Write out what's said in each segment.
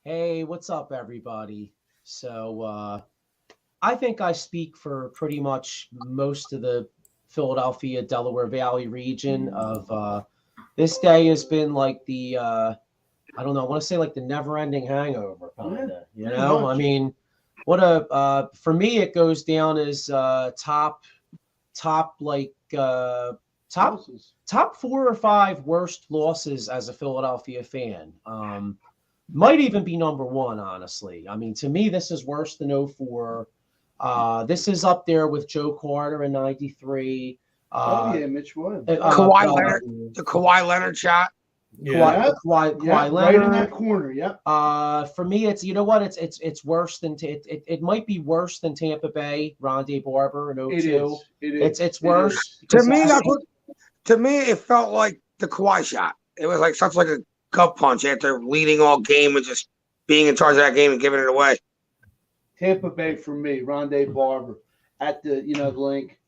Hey, what's up, everybody? So, I think I speak for pretty much most of the Philadelphia, Delaware Valley region of this day has been like the I don't know, I want to say like the never-ending hangover kind of, you know? I mean, what a for me it goes down as top like top 4 or 5 worst losses as a Philadelphia fan. Might even be number 1, honestly. I mean, to me, this is worse than 04. This is up there with Joe Carter in 93. Mitch Williams. Kawhi Leonard, the Kawhi Leonard shot. Yeah, Kawhi Leonard. Right in that corner. Yep. For me, it's it's worse than it might be worse than Tampa Bay, Rondé Barber in 02. It's worse. To me, it felt like the Kawhi shot. It was like such like a gut punch after leading all game and just being in charge of that game and giving it away. Tampa Bay for me, Rondé Barber at the the link.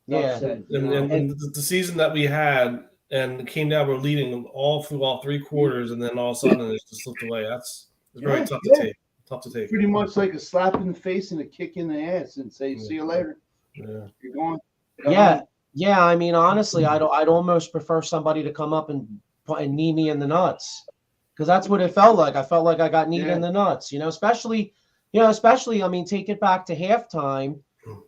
Yeah, and the season that we had and came down, we're leading all through all 3 quarters, and then all of a sudden it just slipped away. It's very tough to take. Tough to take. Pretty much like a slap in the face and a kick in the ass, and say, "See you later." Yeah, you're going. Yeah. I mean, honestly, I'd almost prefer somebody to come up and knee me in the nuts, because that's what it felt like. I felt like I got kneed in the nuts. Especially. I mean, take it back to halftime.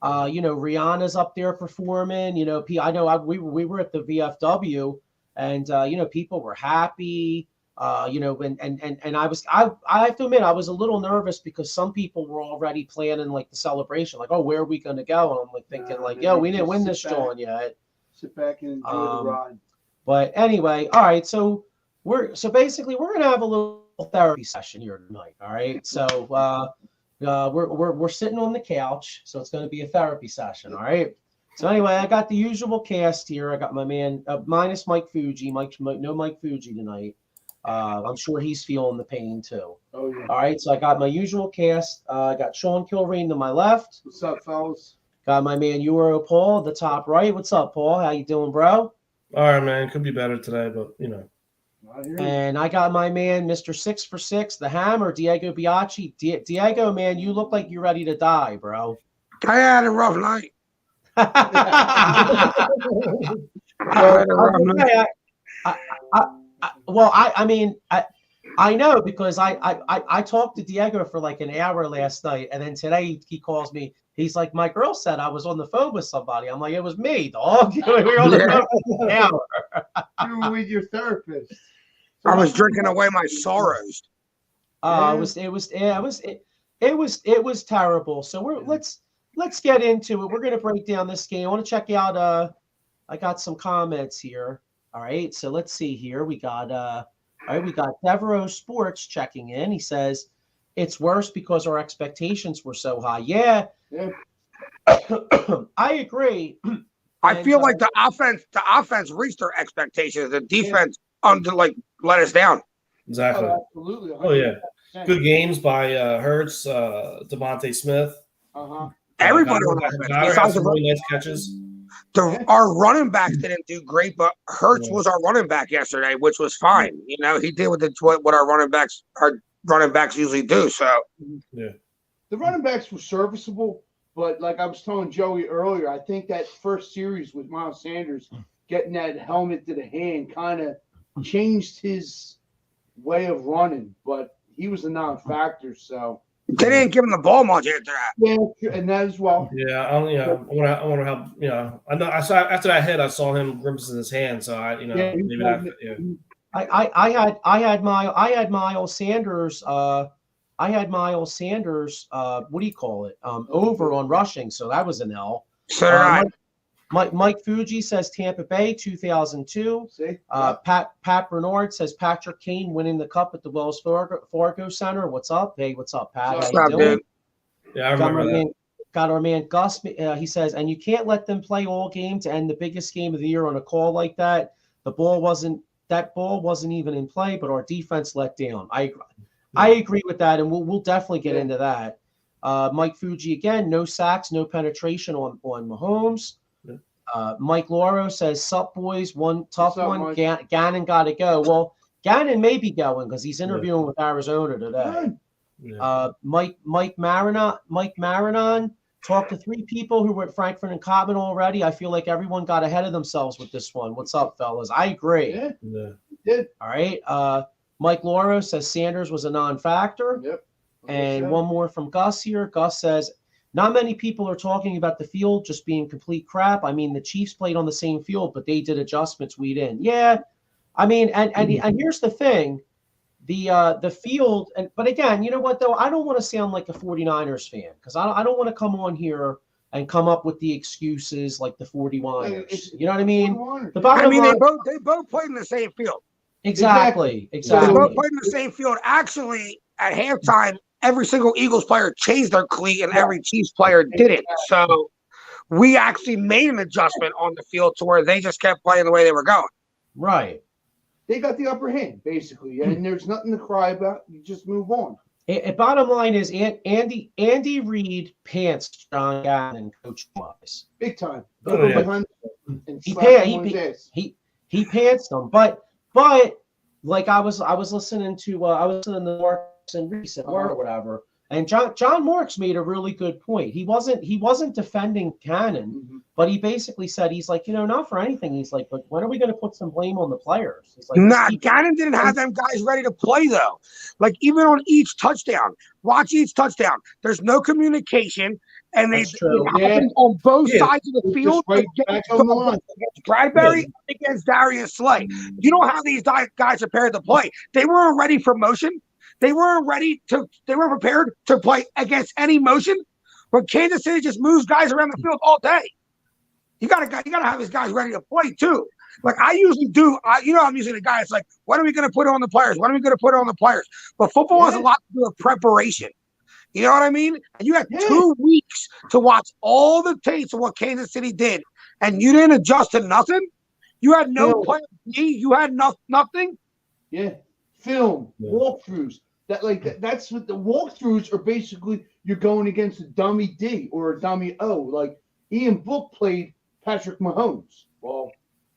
Rihanna's up there performing. I know we were at the VFW, and people were happy. And I have to admit, I was a little nervous because some people were already planning like the celebration, like, oh, where are we going to go? And I'm like thinking, we didn't win this John yet. Sit back and enjoy the ride. But anyway, all right. So basically we're gonna have a little therapy session here tonight. All right. So we're sitting on the couch, so it's gonna be a therapy session. All right. So anyway, I got the usual cast here. I got my man minus Mike Fuji. No Mike Fuji tonight. I'm sure he's feeling the pain too. Oh yeah. All right. So I got my usual cast. I got Sean Kilrain to my left. What's up, fellas? Got my man Euro Paul, the top right. What's up, Paul? How you doing, bro? All right, man. Could be better today, but And I got my man, Mr. 6 for 6, the Hammer, Diego Biaggi. Diego, man, you look like you're ready to die, bro. I had a rough night. I know, because I talked to Diego for like an hour last night, and then today he calls me. He's like, my girl said I was on the phone with somebody. I'm like, it was me, dog. We were on the phone for an hour. You were with your therapist. I was drinking away my sorrows. It was terrible. So let's get into it. We're gonna break down this game. I want to check out. I got some comments here. All right, so let's see here. We got Devereaux Sports checking in. He says it's worse because our expectations were so high. Yeah. I agree. I feel like the offense reached their expectations. The defense let us down. Exactly. Oh, absolutely. 100%. Oh yeah. Good games by Hurts, Devontae Smith. Everybody had some really nice catches. Our running backs didn't do great, but Hurts was our running back yesterday, which was fine. He did what our running backs usually do. So the running backs were serviceable, but like I was telling Joey earlier, I think that first series with Miles Sanders getting that helmet to the hand kind of changed his way of running, but he was a non-factor. So they didn't give him the ball much after that. Yeah, and that as well. Yeah, I want to help. I know. I saw after that hit, I saw him grimacing his hand. So maybe that. Yeah. I had Miles Sanders. I had Miles Sanders. What do you call it? Over on rushing. So that was an L. So did I. Mike Fuji says Tampa Bay 2002. See? Pat Bernard says Patrick Kane winning the cup at the Wells Fargo Center. What's up? Hey, what's up, Pat? What's How up, you doing? dude? Yeah, I remember that. Got our man Gus. He says, and you can't let them play all game to end the biggest game of the year on a call like that. That ball wasn't even in play, but our defense let down. I agree with that, and we'll definitely get into that. Mike Fuji again, no sacks, no penetration on Mahomes. Mike Lauro says, "Sup boys, one tough one. Gannon got to go." Well, Gannon may be going because he's interviewing with Arizona today. Mike Marinon talked to 3 people who were at Frankfurt and Cobham already. I feel like everyone got ahead of themselves with this one. What's up, fellas? I agree. Yeah. All right. Mike Lauro says Sanders was a non-factor. Yep. And one more from Gus here. Gus says, not many people are talking about the field just being complete crap. I mean, the Chiefs played on the same field, but they did adjustments we didn't. Yeah. I mean, and here's the thing. The field, but again, you know what, though? I don't want to sound like a 49ers fan because I don't want to come on here and come up with the excuses like the 49ers. You know what I mean? They both played in the same field. Exactly. They both played in the same field. Actually, at halftime, every single Eagles player changed their cleat and every Chiefs player didn't. So we actually made an adjustment on the field to where they just kept playing the way they were going. Right. They got the upper hand, basically, and there's nothing to cry about. You just move on. Bottom line is Andy Reid pantsed John Gannon coach-wise. Big time. He pantsed them, but like I was listening to Marks and Reese at work or whatever, and John Marks made a really good point. He wasn't defending Gannon, but he basically said, he's like, not for anything. He's like, but when are we going to put some blame on the players? He's like, Gannon didn't have them guys ready to play though. Like even on each touchdown, watch each touchdown. There's no communication, and it happens on both sides of the field. Against Bradbury against Darius Slay. You know how these guys prepared to play. They weren't ready for motion. They weren't prepared to play against any motion. But Kansas City just moves guys around the field all day. You gotta have his guys ready to play too. Like I usually do. I'm usually the guy. It's like, when are we going to put it on the players? When are we going to put it on the players? But football has a lot to do with preparation. You know what I mean? And you had 2 weeks to watch all the tapes of what Kansas City did, and you didn't adjust to nothing. You had no plan B. You had nothing. Yeah, film walkthroughs. That's what the walkthroughs are basically. You're going against a dummy D or a dummy O. Like Ian Book played Patrick Mahomes. Well,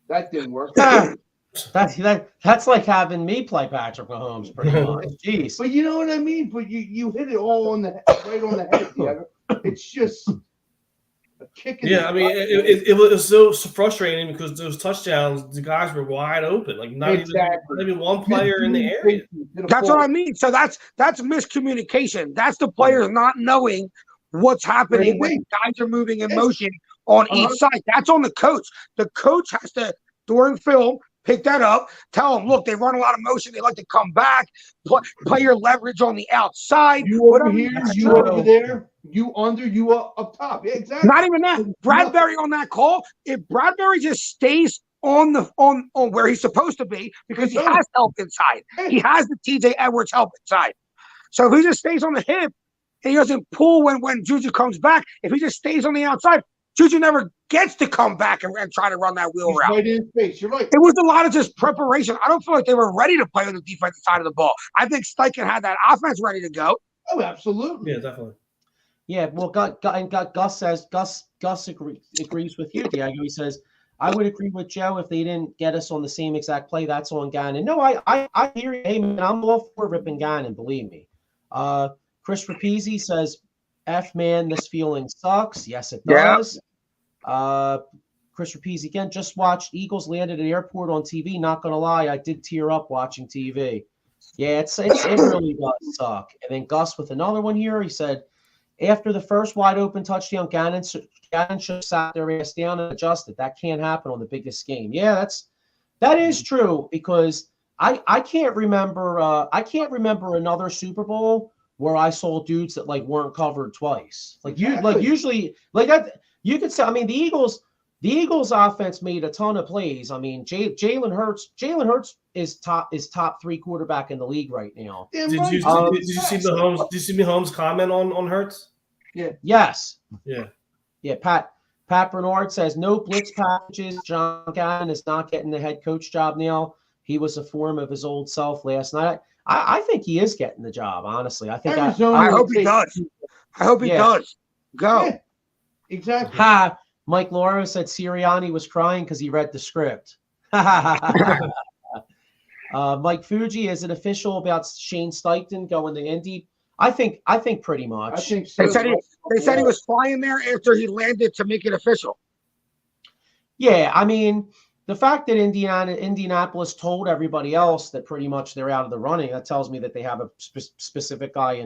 that didn't work. That's like having me play Patrick Mahomes, pretty much. Jeez. But you know what I mean. But you hit it all right on the head. Diego. It's just a kick. I mean, it was so frustrating because those touchdowns, the guys were wide open, like not even one player in the area. That's what I mean. So that's miscommunication. That's the players not knowing what's happening when guys are moving in motion on each side. That's on the coach. The coach has to, during film, pick that up, tell them, look, they run a lot of motion. They like to come back, play your leverage on the outside. You over here, you over there, you under, you up top. Yeah, exactly. Not even that. Bradbury on that call, if Bradbury just stays on where he's supposed to be, because he has help inside. He has the TJ Edwards help inside. So if he just stays on the hip and he doesn't pull when Juju comes back, if he just stays on the outside, Juju never gets to come back and try to run that wheel route. Right in space. You're right. It was a lot of just preparation. I don't feel like they were ready to play on the defensive side of the ball. I think Steichen had that offense ready to go. Oh, absolutely. Yeah, definitely. Yeah, well, Gus agrees with you, Diego. He says, I would agree with Joe if they didn't get us on the same exact play. That's on Gannon. No, I hear you. Hey, man, I'm all for ripping Gannon, believe me. Chris Rapizzi says, man, this feeling sucks. Yes, it does. Chris Rapizzi, again, just watched Eagles landed at airport on TV. Not going to lie, I did tear up watching TV. Yeah, it really does suck. And then Gus with another one here. He said, after the first wide open touchdown, Gannon should have sat their ass down and adjusted. That can't happen on the biggest game. Yeah, that is true, because I can't remember another Super Bowl where I saw dudes that weren't covered twice. Usually that you could say. I mean, the the Eagles offense made a ton of plays. I mean, Jalen Hurts is top 3 quarterback in the league right now. Did you see Mahomes comment on Hurts? Yeah. Yes. Yeah. Yeah. Pat Bernard says no blitz packages. John Gannon is not getting the head coach job now. He was a form of his old self last night. I think he is getting the job. Honestly, I think. I hope he does. I hope he does. Go. Yeah, exactly. Ha. Mike Lauro said Sirianni was crying because he read the script. Mike Fuji, is it official about Shane Steichen going to Indy? I think pretty much. I think so. They said he was flying there after he landed to make it official. Yeah, I mean, the fact that Indianapolis told everybody else that pretty much they're out of the running, that tells me that they have a specific guy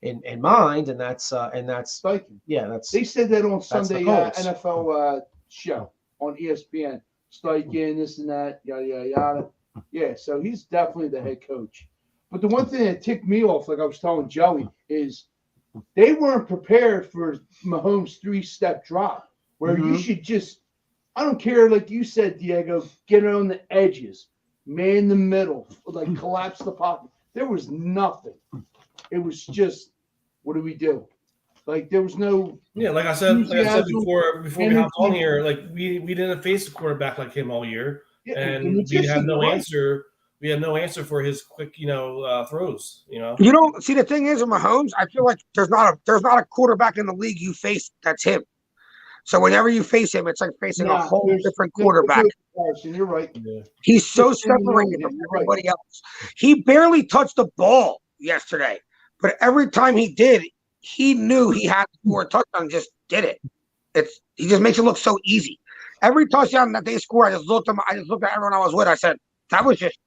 in mind, and that's Steichen. Yeah, that's. They said that on Sunday NFL show on ESPN. Steichen, this and that, yada yada yada. Yeah, so he's definitely the head coach. But the one thing that ticked me off, like I was telling Joey, is they weren't prepared for Mahomes' 3-step drop, where you should just, I don't care, like you said, Diego, get on the edges, man the middle, like collapse the pocket. There was nothing. It was just, what do we do? Like there was no. Yeah, like I said before we hopped on here, like we didn't face a quarterback like him all year, and we had no answer. We had no answer for his quick, throws. You don't see the thing is with Mahomes. I feel like there's not a quarterback in the league you face that's him. So whenever you face him, it's like facing a whole different quarterback. You're right. Yeah. He's so separated from everybody else. He barely touched the ball yesterday, but every time he did, he knew he had to score a touchdown and just did it. He just makes it look so easy. Every touchdown that they score, I just looked at everyone I was with. I said, that was just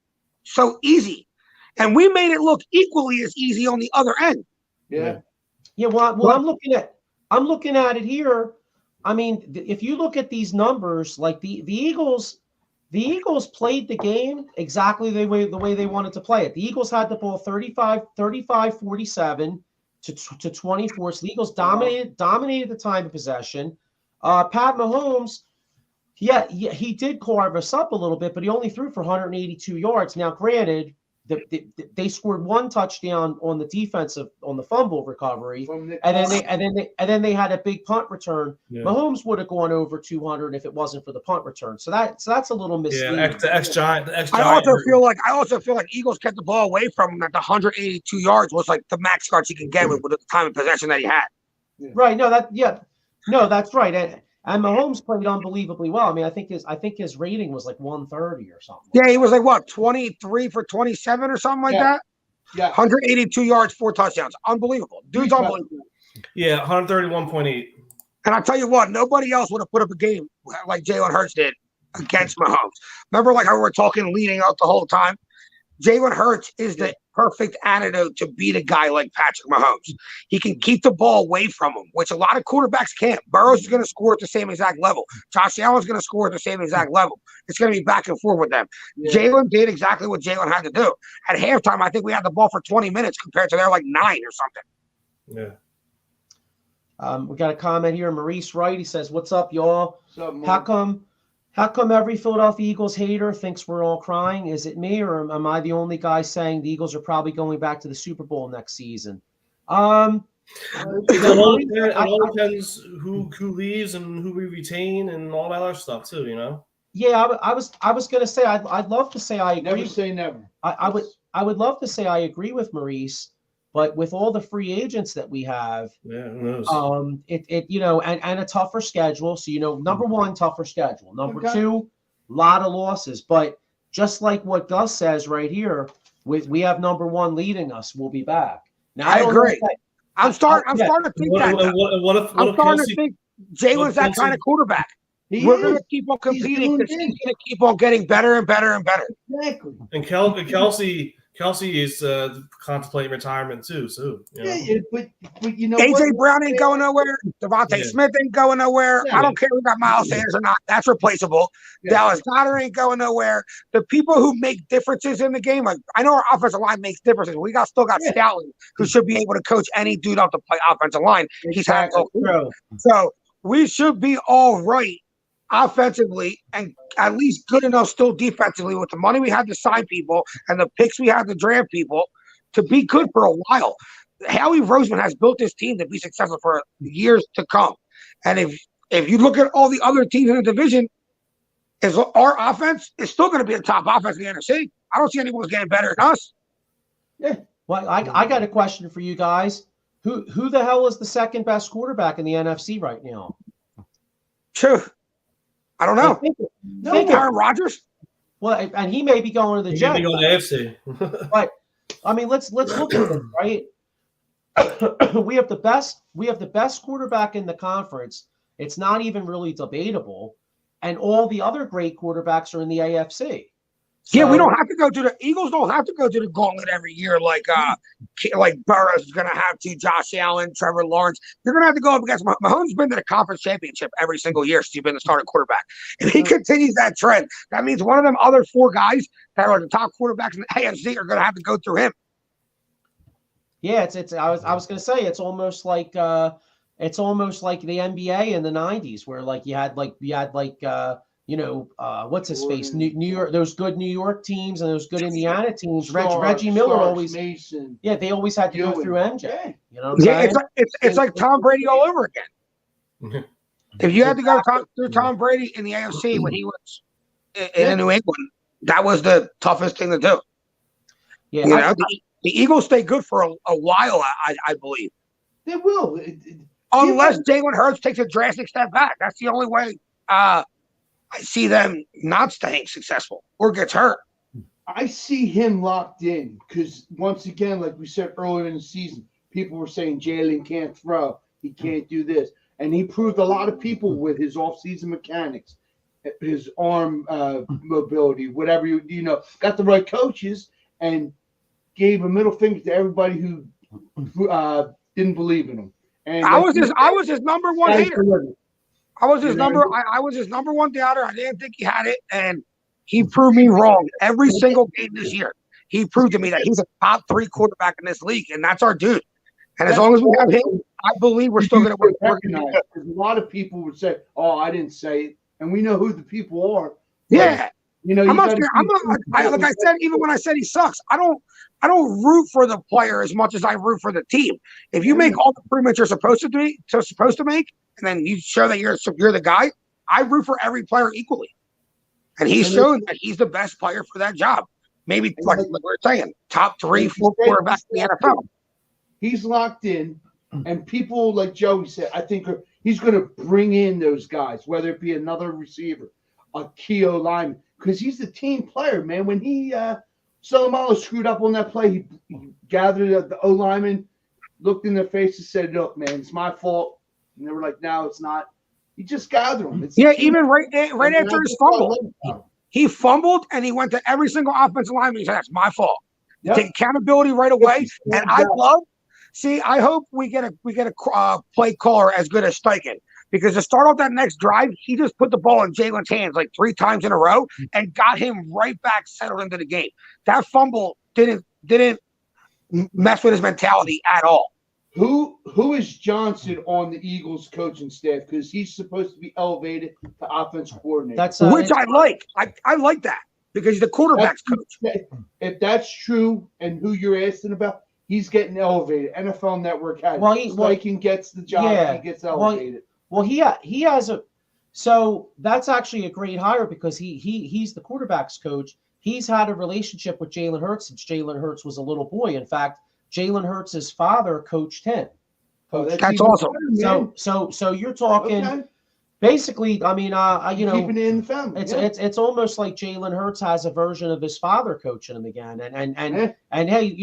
so easy. And we made it look equally as easy on the other end. Yeah. Yeah. Well, I'm looking at it here. I mean, if you look at these numbers, like the Eagles played the game exactly the way they wanted to play it. The Eagles had the ball 35-47 to 24. So the Eagles dominated the time of possession. Pat Mahomes, he did carve us up a little bit, but he only threw for 182 yards. Now, granted, they scored 1 touchdown on the defensive on the fumble recovery, and then they had a big punt return. Yeah. Mahomes would have gone over 200 if it wasn't for the punt return. So that's a little misleading. Yeah, the ex-Giant. I also feel like Eagles kept the ball away from him. At the 182 yards was like the max yards he could get with the time of possession that he had. Yeah. Right. That's right. And Mahomes played unbelievably well. I mean, I think his rating was like 130 or something. Yeah, he was like what, 23 for 27 or something like that. Yeah, 182 yards, 4 touchdowns, unbelievable. Dude's unbelievable. Yeah, 131.8. And I'll tell you what, nobody else would have put up a game like Jalen Hurts did against Mahomes. Remember, like how we were talking leading up the whole time. Jalen Hurts is the perfect antidote to beat a guy like Patrick Mahomes. He can keep the ball away from him, which a lot of quarterbacks can't. Burrows is going to score at the same exact level. Josh Allen's going to score at the same exact level. It's going to be back and forth with them. Yeah. Jalen did exactly what Jalen had to do. At halftime, I think we had the ball for 20 minutes compared to their like 9 or something. Yeah. We got a comment here. Maurice Wright, he says, "What's up, y'all? What's up, How come every Philadelphia Eagles hater thinks we're all crying? Is it me, or am I the only guy saying the Eagles are probably going back to the Super Bowl next season?" It all depends who leaves and who we retain and all that other stuff too. Yeah, I was gonna say I'd love to say I agree. Never say never. I would love to say I agree with Maurice. But with all the free agents that we have, who knows? And a tougher schedule. So, number 1, tougher schedule. Number 2, a lot of losses. But just like what Gus says right here, we have number 1 leading us. We'll be back. Now, I agree. I'm starting to think I'm starting to think Jalen's that kind of quarterback. We're going to keep on competing because he's going to keep on getting better and better and better. Exactly. And Kelsey is contemplating retirement too. So but AJ Brown ain't going nowhere. Devontae Smith ain't going nowhere. I don't care if we got Miles Sanders or not. That's replaceable. Dallas Goedert ain't going nowhere. The people who make differences in the game, like I know our offensive line makes differences. We still got Staley, who should be able to coach any dude off the play offensive line. He's had so we should be all right. offensively and at least good enough still defensively with the money we had to sign people and the picks we had to draft people to be good for a while. Howie Roseman has built this team to be successful for years to come. And if you look at all the other teams in the division, our offense is still going to be the top offense in the NFC. I don't see anyone getting better than us. Yeah. Well, I got a question for you guys. Who the hell is the second best quarterback in the NFC right now? Sure. I don't know. Think Aaron Rodgers. Well, and he may be going to the Jets. He may be going to AFC. But I mean, let's look at this, right? we have the best quarterback in the conference. It's not even really debatable, and all the other great quarterbacks are in the AFC. So, yeah, we don't have to go to the Eagles. Don't have to go to the gauntlet every year like Burrows is going to have to. Josh Allen, Trevor Lawrence. You're going to have to go up against Mahomes. Been to the conference championship every single year since he's been the starting quarterback. If he continues that trend, that means one of them other four guys that are the top quarterbacks in the AFC are going to have to go through him. Yeah, I was going to say it's almost like the NBA in the '90s where you had what's his face, New York, those good New York teams and those good Indiana teams. Reggie Miller always, Mason. Yeah, they always had to go through MJ. Yeah. You know what I'm saying? It's like Tom Brady all over again. If you had to go through Tom Brady in the AFC when he was in New England, that was the toughest thing to do. Yeah, the Eagles stay good for a while, I believe. They will. Unless Jalen Hurts takes a drastic step back. That's the only way I see them not staying successful or gets hurt. I see him locked in because, once again, like we said earlier in the season, people were saying Jalen can't throw. He can't do this. And he proved a lot of people with his offseason mechanics, his arm mobility, whatever, got the right coaches and gave a middle finger to everybody who didn't believe in him. And I was his number one hater. I was his number one doubter. I didn't think he had it, and he proved me wrong every single game this year. He proved to me that he's a top 3 quarterback in this league, and that's our dude. And as long as we have him, I believe we're still going to win. Because a lot of people would say, "Oh, I didn't say it," and we know who the people are. Yeah, like I said, even when I said he sucks, I don't root for the player as much as I root for the team. If you make all the improvements you're supposed to make, and then you show that you're the guy, I root for every player equally. And he's shown that he's the best player for that job. Maybe like we're saying, top 3, 4 quarterbacks in the NFL. He's locked in, and people like Joey said, I think he's going to bring in those guys, whether it be another receiver, a key lineman, because he's the team player, man. When he Solomalo screwed up on that play, he gathered the O lineman, looked in their face and said, "Look, man, it's my fault." And they were like, "No, it's not." He just gathered them. Even right after his fumble. He fumbled and he went to every single offensive lineman. He said, "That's my fault." Yep. Take accountability right away. And I hope we get a play caller as good as Steichen, because to start off that next drive, he just put the ball in Jalen's hands like 3 times in a row and got him right back settled into the game. That fumble didn't mess with his mentality at all. Who is Johnson on the Eagles coaching staff? Because he's supposed to be elevated to offense coordinator. Which I like. I like that because he's the quarterback's coach. If that's true and who you're asking about, he's getting elevated. NFL Network has. Steichen gets the job. Yeah, he gets elevated. He has a. So that's actually a great hire because he's the quarterback's coach. He's had a relationship with Jalen Hurts since Jalen Hurts was a little boy. In fact, Jalen Hurts' father coached him. That's awesome. So you're talking basically. I mean, keeping it in the family. It's almost like Jalen Hurts has a version of his father coaching him again. And hey,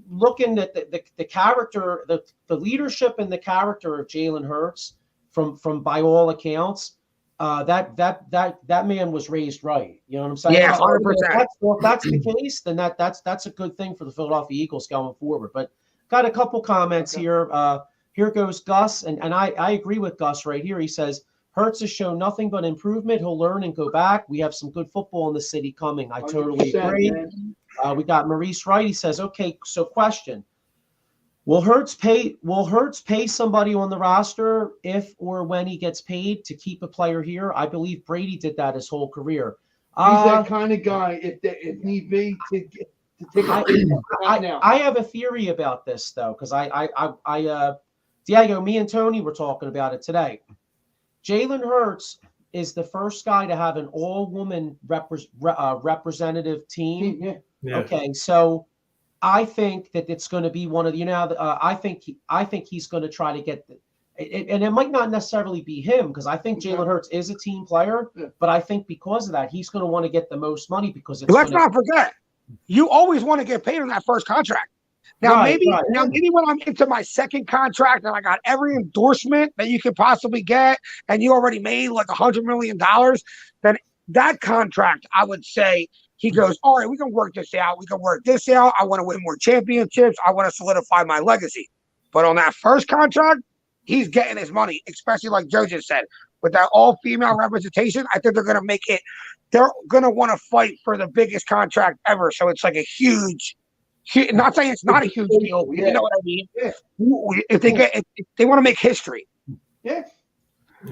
looking at the character, the leadership and the character of Jalen Hurts from by all accounts, that man was raised right. You know what I'm saying? Yeah, 100%. If that's the case, then that's a good thing for the Philadelphia Eagles going forward. But got a couple comments here. Here goes Gus, and I agree with Gus right here. He says Hurts has shown nothing but improvement. He'll learn and go back. We have some good football in the city coming. I totally agree. We got Maurice Wright. He says, okay, so question. Will Hurts pay somebody on the roster if or when he gets paid to keep a player here? I believe Brady did that his whole career. He's that kind of guy, if need be, to take a big now. I have a theory about this though, because Diego, me and Tony were talking about it today. Jalen Hurts is the first guy to have an all-woman representative team. Yeah. Okay, so I think that it's going to be one of I think he's going to try to get and it might not necessarily be him because I think Jalen Hurts is a team player, but I think because of that he's going to want to get the most money because it's. Let's not forget, you always want to get paid on that first contract. Now maybe when I'm into my second contract and I got every endorsement that you could possibly get, and you already made like $100 million, then that contract I would say. He goes, all right, we can work this out. We can work this out. I want to win more championships. I want to solidify my legacy. But on that first contract, he's getting his money, especially like Joe just said. With that all-female representation, I think they're going to make it – they're going to want to fight for the biggest contract ever. So it's like a huge – not saying it's not a huge deal. You know what I mean? Yeah. If they want to make history. Yeah.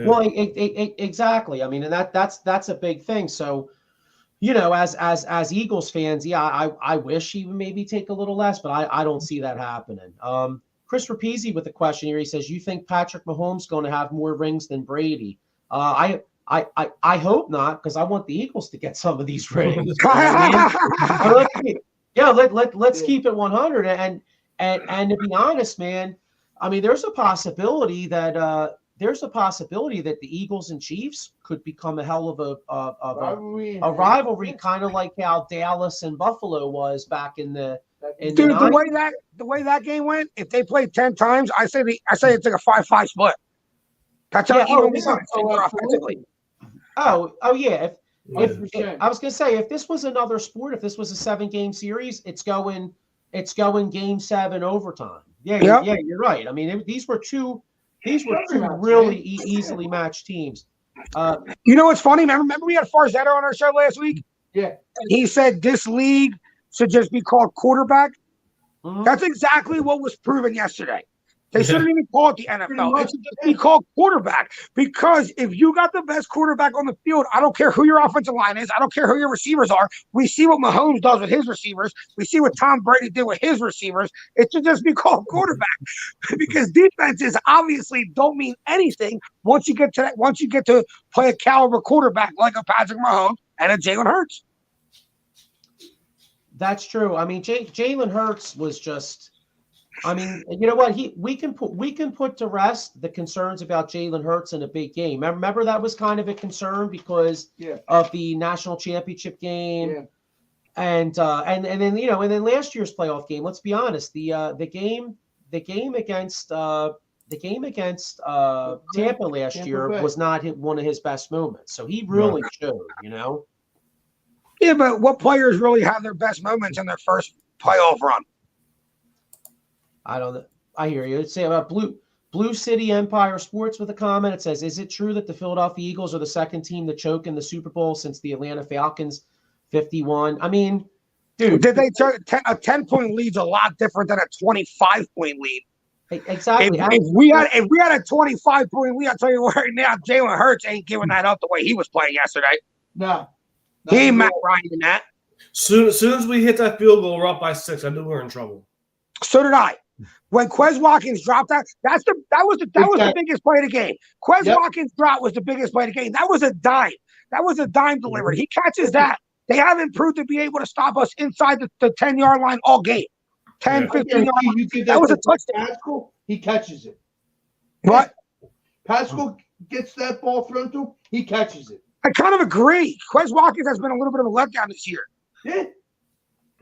Well, exactly. I mean, and that's a big thing. So – as Eagles fans, I wish he would maybe take a little less, but I don't see that happening. Chris Rapizzi with a question here. He says, "You think Patrick Mahomes going to have more rings than Brady?" I hope not, because I want the Eagles to get some of these rings. Let's keep it 100. And to be honest, man, I mean, there's a possibility that the Eagles and Chiefs could become a hell of a rivalry, kind of like how Dallas and Buffalo was back in the. The way that game went, if they played 10 times, I say it's like a 5-5 split. That's how offensively. Oh yeah. If I was gonna say, if this was another sport, if this was a 7-game series, it's going Game 7 overtime. Yeah, you're right. I mean, these were two really easily matched teams. You know what's funny? Remember we had Farzetta on our show last week? Yeah. And he said this league should just be called quarterback. Mm-hmm. That's exactly what was proven yesterday. They shouldn't even call it the NFL. It should just be called quarterback. Because if you got the best quarterback on the field, I don't care who your offensive line is. I don't care who your receivers are. We see what Mahomes does with his receivers. We see what Tom Brady did with his receivers. It should just be called quarterback. Because defenses obviously don't mean anything once you get to play a caliber quarterback like a Patrick Mahomes and a Jalen Hurts. That's true. I mean, Jalen Hurts was just. I mean, you know what? We can put to rest the concerns about Jalen Hurts in a big game. Remember that was kind of a concern because of the national championship game, and then last year's playoff game. Let's be honest, the game against Tampa last year was not one of his best moments. So he really showed, Yeah, but what players really have their best moments in their first playoff run? I don't know. I hear you. Let's say about Blue City Empire Sports with a comment. It says, "Is it true that the Philadelphia Eagles are the second team to choke in the Super Bowl since the Atlanta Falcons 51?" I mean, dude, did they a 10-point lead's a lot different than a 25-point lead? Exactly. If we had a 25-point lead, I'll tell you right now, Jalen Hurts ain't giving that up the way he was playing yesterday. No. He ain't Matt Ryan in that. Soon as we hit that field goal, we're up by 6. I knew we were in trouble. So did I. When Quez Watkins dropped that, that was the biggest play of the game. Quez Watkins' drop was the biggest play of the game. That was a dime. That was a dime delivered. He catches that. They haven't proved to be able to stop us inside the 10-yard line all game. 10, 15 yard line. That was a touchdown. Pascal, he catches it. What? Pascal gets that ball thrown to him, he catches it. I kind of agree. Quez Watkins has been a little bit of a letdown this year. Yeah.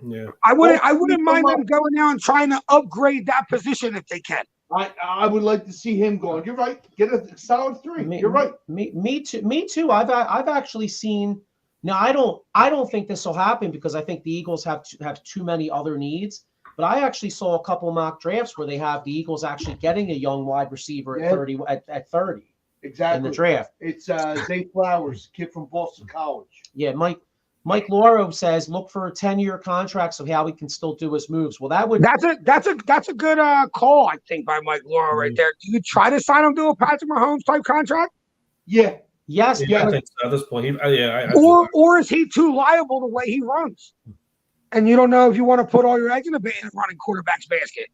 Yeah, I wouldn't mind them going out and trying to upgrade that position if they can. I would like to see him going. You're right. Get a solid 3. You're right. Me too. I've actually seen. Now I don't think this will happen because I think the Eagles have too many other needs. But I actually saw a couple mock drafts where they have the Eagles actually getting a young wide receiver at 30 at 30. Exactly. In the draft. It's Zay Flowers, kid from Boston College. Yeah, Mike Lauro says, look for a 10-year contract so Howie can still do his moves. Well, that's a good call, I think, by Mike Lauro right there. Do you try to sign him to a Patrick Mahomes type contract? Yeah. Yes. Yeah, I think so. At this point, or is he too liable the way he runs? And you don't know if you want to put all your eggs in a running quarterback's basket.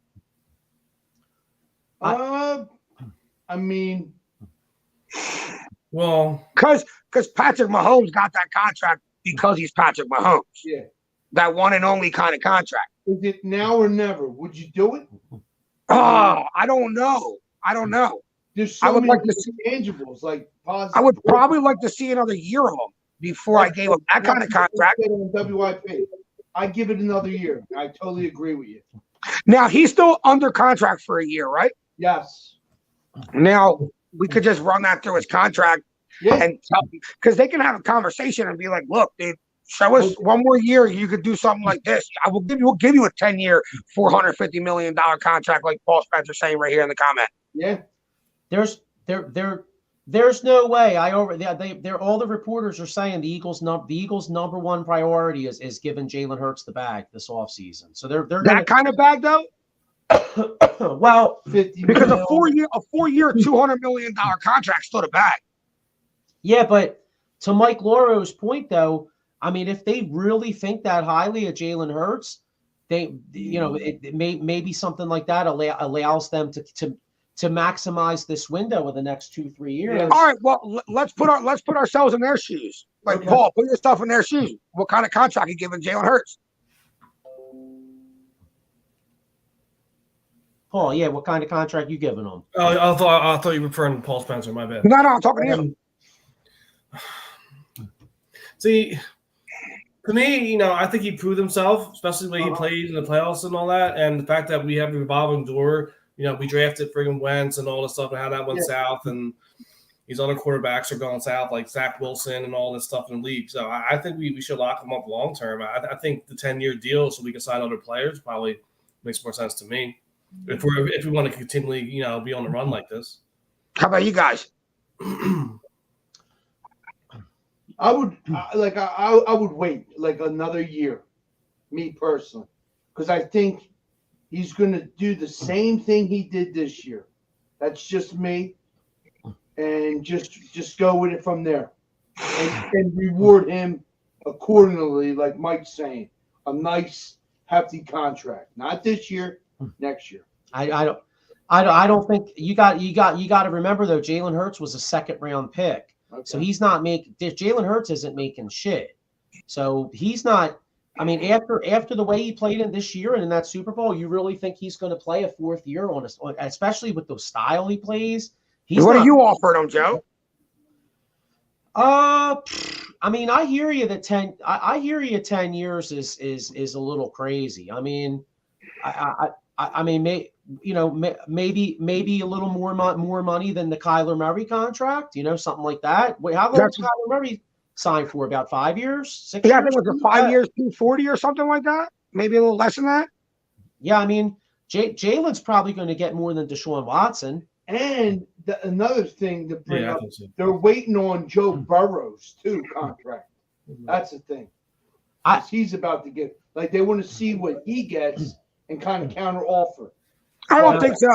I mean, well, because Patrick Mahomes got that contract because he's Patrick Mahomes. Yeah, that one and only kind of contract. Is it now or never? Would you do it? Oh, I don't know. There's so many like intangibles, like positive. I would probably like to see another year of him before I gave him that kind of contract. On WIP, I give it another year. I totally agree with you. Now he's still under contract for a year, right? Yes. Now we could just run that through his contract, and tell him, because they can have a conversation and be like, "Look, dude, show us one more year. You could do something like this. We'll give you a 10-year, $450 million contract, like Paul Spencer saying right here in the comment." Yeah. There's no way. All the reporters are saying the Eagles' number one priority is giving Jalen Hurts the bag this offseason. So they're that kind of bag though. Well, because a 4-year, $200 million contract still a bag. Yeah, but to Mike Lauro's point though, I mean, if they really think that highly of Jalen Hurts, it may be something like that allows them to maximize this window of the next 2-3 years. All right. Well, let's put ourselves in their shoes. Like, okay. Paul, put yourself in their shoes. What kind of contract are you giving Jalen Hurts? Paul, yeah, what kind of contract you giving him? I thought you were referring to Paul Spencer. My bad. No, I'm talking to him. See, to me, I think he proved himself, especially when he played in the playoffs and all that, and the fact that we have a revolving door. We drafted friggin' Wentz and all this stuff and how that went south, and these other quarterbacks are going south, like Zach Wilson and all this stuff in the league. So I think we should lock him up long term. I think the 10-year deal so we can sign other players probably makes more sense to me if we want to continually be on the run like this. How about you guys? I would wait like another year, me personally, because I think he's going to do the same thing he did this year. That's just me. And just go with it from there. And reward him accordingly, like Mike's saying. A nice, hefty contract. Not this year, next year. I don't think you got to remember though, Jalen Hurts was a second-round pick. Okay. So he's not making – Jalen Hurts isn't making shit. So he's not – I mean, after the way he played in this year and in that Super Bowl, you really think he's going to play a fourth year especially with the style he plays? What are you offering him, Joe? I mean, I hear you that 10 years is a little crazy. I mean, I mean, maybe a little more money than the Kyler Murray contract, something like that. Wait, how long was Kyler Murray signed for? About 5 years, 6 years? Yeah, I think it was 5 years, 240 or something like that. Maybe a little less than that. Yeah, I mean, Jalen's probably going to get more than Deshaun Watson. And another thing to bring up, they're waiting on Joe Burrow's too contract. That's the thing. He's about to get they want to see what he gets and kind of counter offer. I don't think so.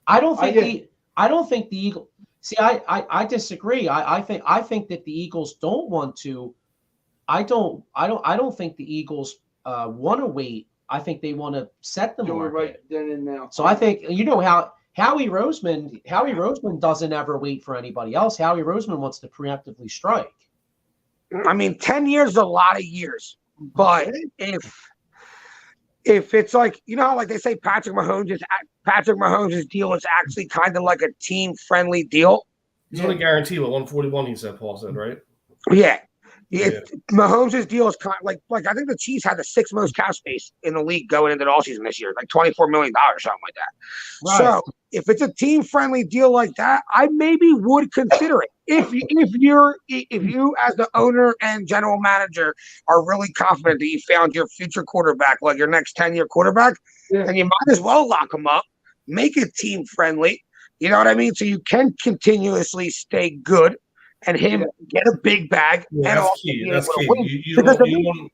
I don't think the Eagles. See, I disagree. I think that the Eagles don't want to. I don't think the Eagles want to wait. I think they want to set the market right then and now. So I think how Howie Roseman doesn't ever wait for anybody else. Howie Roseman wants to preemptively strike. I mean, 10 years is a lot of years, but if it's like how they say Patrick Mahomes' deal is actually kind of like a team friendly deal. He's only guaranteed 141. He said. Paul said, right? Yeah. Mahomes' deal is kind of like I think the Chiefs had the 6th most cap space in the league going into the all season this year, like $24 million or something like that. Right. So if it's a team friendly deal like that, I maybe would consider it. If you as the owner and general manager are really confident that you found your future quarterback, like your next 10-year quarterback, then you might as well lock him up, make it team friendly. You know what I mean? So you can continuously stay good and him get a big bag. Yeah, and that's key. That's key.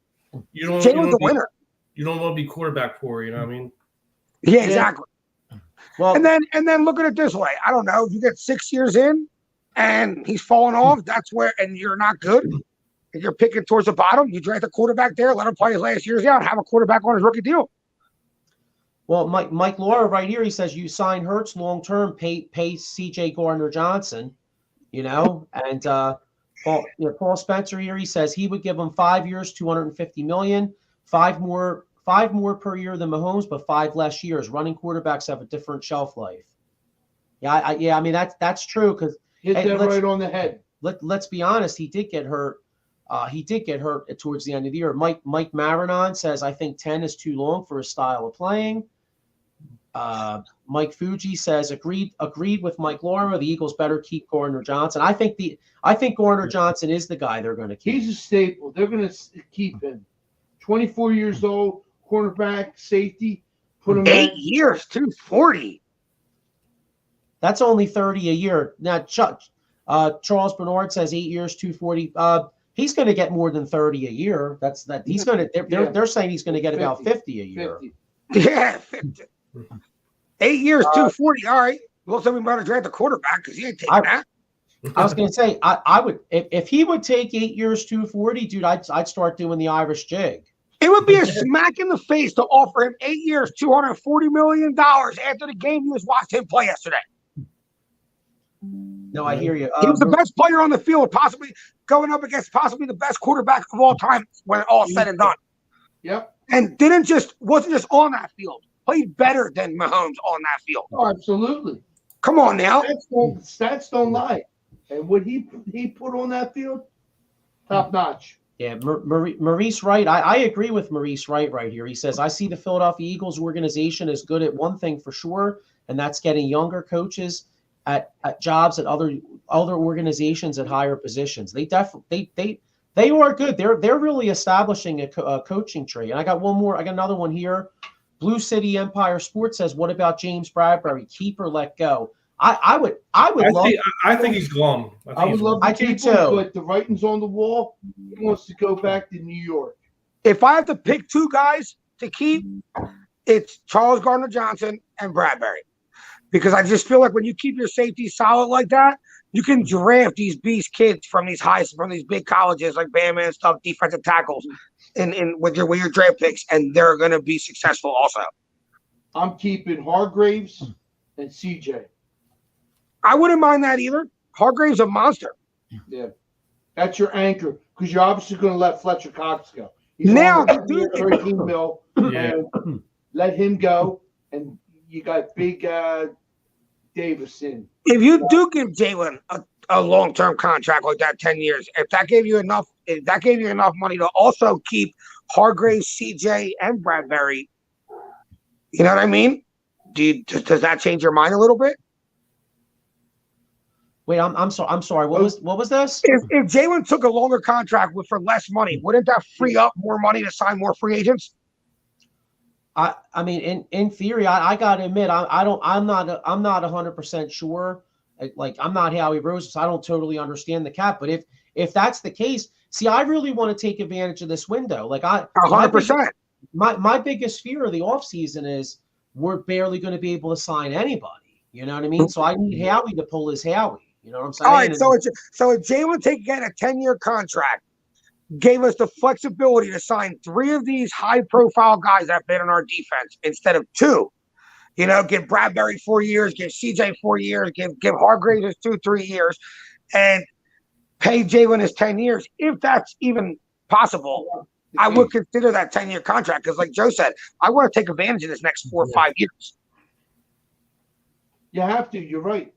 You don't want to be quarterback poor. You know what I mean? Yeah, exactly. Well, and then look at it this way. I don't know if you get 6 years in and he's falling off. That's where, and you're not good. If you're picking towards the bottom, you draft a quarterback there, let him play his last years out, have a quarterback on his rookie deal. Well, Mike Laura right here, he says you sign Hurts long term, pay CJ Gardner-Johnson, and Paul Spencer here, he says he would give him 5 years, $250 million, five more per year than Mahomes, but 5 less years. Running quarterbacks have a different shelf life. Yeah, I mean that's true because hit that right on the head. Let's be honest, he did get hurt. He did get hurt towards the end of the year. Mike Marinon says I think 10 is too long for his style of playing. Mike Fuji says agreed with Mike Laura. The Eagles better keep Gardner-Johnson. I think Gardner-Johnson is the guy they're going to keep. He's a staple. They're going to keep him. 24 years old, cornerback, safety. Put him 8 years, 240. That's only 30 a year. Now, Charles Bernard says 8 years, 240. He's going to get more than 30 a year. He's going to. They're saying he's going to get 50, about 50 a year. 50. Yeah, 50. 8 years, 240. All right. Well, somebody better draft the quarterback because he ain't taking that. I was going to say I would if he would take 8 years, 240, dude. I'd start doing the Irish jig. It would be a smack in the face to offer him 8 years, $240 million after the game you just watched him play yesterday. No, I hear you. He was the best player on the field, possibly going up against possibly the best quarterback of all time when all said and done. Yep. And wasn't just on that field. Played better than Mahomes on that field. Oh, absolutely. Come on now. Stats don't lie. And what he put on that field, top notch. Yeah, Maurice Wright. I agree with Maurice Wright right here. He says, I see the Philadelphia Eagles organization is good at one thing for sure, and that's getting younger coaches at jobs at other organizations at higher positions. They are good. They're really establishing a coaching tree. And I got another one here. Blue City Empire Sports says, what about James Bradbury? Keep or let go? I think he's gone. I would love to keep him, but the writing's on the wall. He wants to go back to New York. If I have to pick 2 guys to keep, it's Charles Gardner-Johnson and Bradbury. Because I just feel like when you keep your safety solid like that, you can draft these beast kids from these big colleges like Bama and stuff, defensive tackles, with your draft picks, and they're going to be successful also. I'm keeping Hargraves and CJ. I wouldn't mind that either. Hargrave's a monster. Yeah, that's your anchor because you're obviously going to let Fletcher Cox go. He's now, $13 million, and let him go, and you got big Davis in. If you do give Jalen a long-term contract like that, 10 years, if that gave you enough money to also keep Hargraves, CJ, and Bradbury, you know what I mean? Does that change your mind a little bit? Wait, I'm sorry. What was this? If Jalen took a longer contract for less money, wouldn't that free up more money to sign more free agents? I mean, in theory, I gotta admit, I'm not 100% sure. Like, I'm not Howie Rose, so I don't totally understand the cap. But if that's the case, see, I really want to take advantage of this window. Like 100%. My biggest fear of the offseason is we're barely going to be able to sign anybody. You know what I mean? So I need Howie to pull his Howie. You know what I'm saying? All right, so if Jalen taking a 10-year contract gave us the flexibility to sign 3 of these high-profile guys that have been on our defense instead of 2, give Bradbury 4 years, give CJ 4 years, give Hargraves his 2-3 years, and pay Jalen his 10 years. If that's even possible, I would consider that 10-year contract because, like Joe said, I want to take advantage of this next 4 or 5 years. You have to. You're right.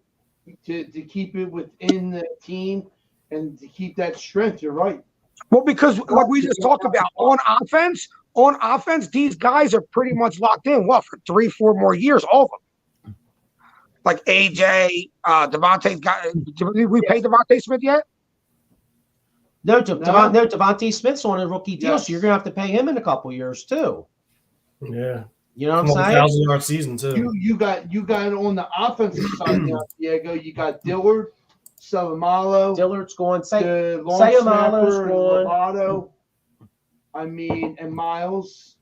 To keep it within the team and to keep that strength. You're right. Well, because like we just talked about on offense, these guys are pretty much locked in. What, for 3-4 more years, all of them. Like AJ, Devontae. Did we pay Devontae Smith yet? No, Devontae Smith's on a rookie deal, Yes. so you're gonna have to pay him in a couple years too. Yeah. You know what I'm saying? 1,000-yard season too. You got on the offensive side now, Diego. You got Dillard, Salamalo, Dillard's gone. the long Sayamalo's snapper, gone. Lovato. I mean, and Miles.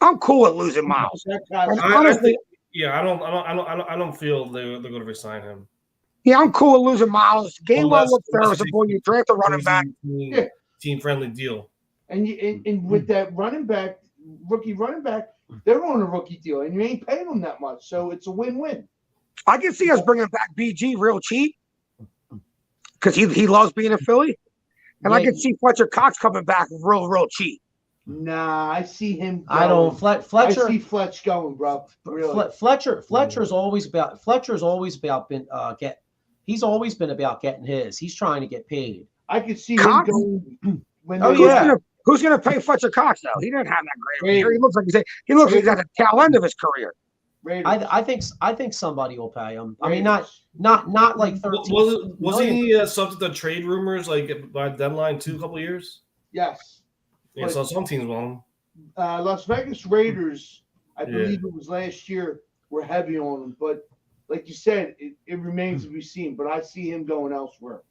I'm cool with losing Miles. That guy's I think, yeah, I don't feel they're going to resign him. Yeah, I'm cool with losing Miles. Gainwell Unless- looks serviceable. You draft a running back. Team friendly deal. and with that rookie running back, they're on a rookie deal, and you ain't paying them that much, so it's a win-win. I can see us bringing back BG real cheap because he loves being a Philly, and I can see Fletcher Cox coming back real cheap. Nah, I see him. Going. I don't. Fletcher. I see Fletch going, bro. Really. Fletcher's always about. He's always been about getting his. He's trying to get paid. I could see Cox? him going. Who's gonna pay Fletcher Cox though? He didn't have that great of a year. He looks like he's at the tail end of his career. I think somebody will pay him. I mean, not like 13. Was he subject to trade rumors like by deadline a couple years? Yes. Yeah, so some teams want him. Las Vegas Raiders, I believe it was last year, were heavy on him. But like you said, it remains to be seen. But I see him going elsewhere.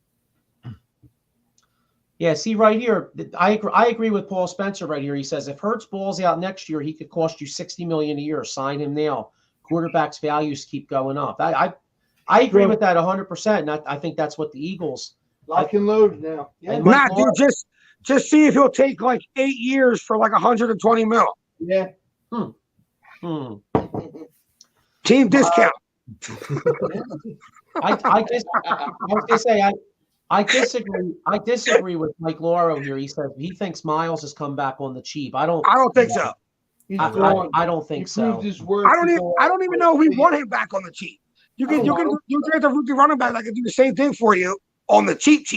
Yeah, see right here, I agree with Paul Spencer right here. He says if Hurts balls out next year, he could cost you $60 million a year. Sign him now. Quarterbacks' values keep going up. I agree with that 100%. And I think that's what the Eagles lock and load now. Yeah, Matt, dude, just see if he'll take like 8 years for like 120 mil. Yeah. Team discount. I disagree with Mike Lauro here. He says he thinks Miles has come back on the cheap. I don't think so. I don't think so. I don't even know if we want him back on the cheap. You get a rookie running back that can do the same thing for you on the cheap.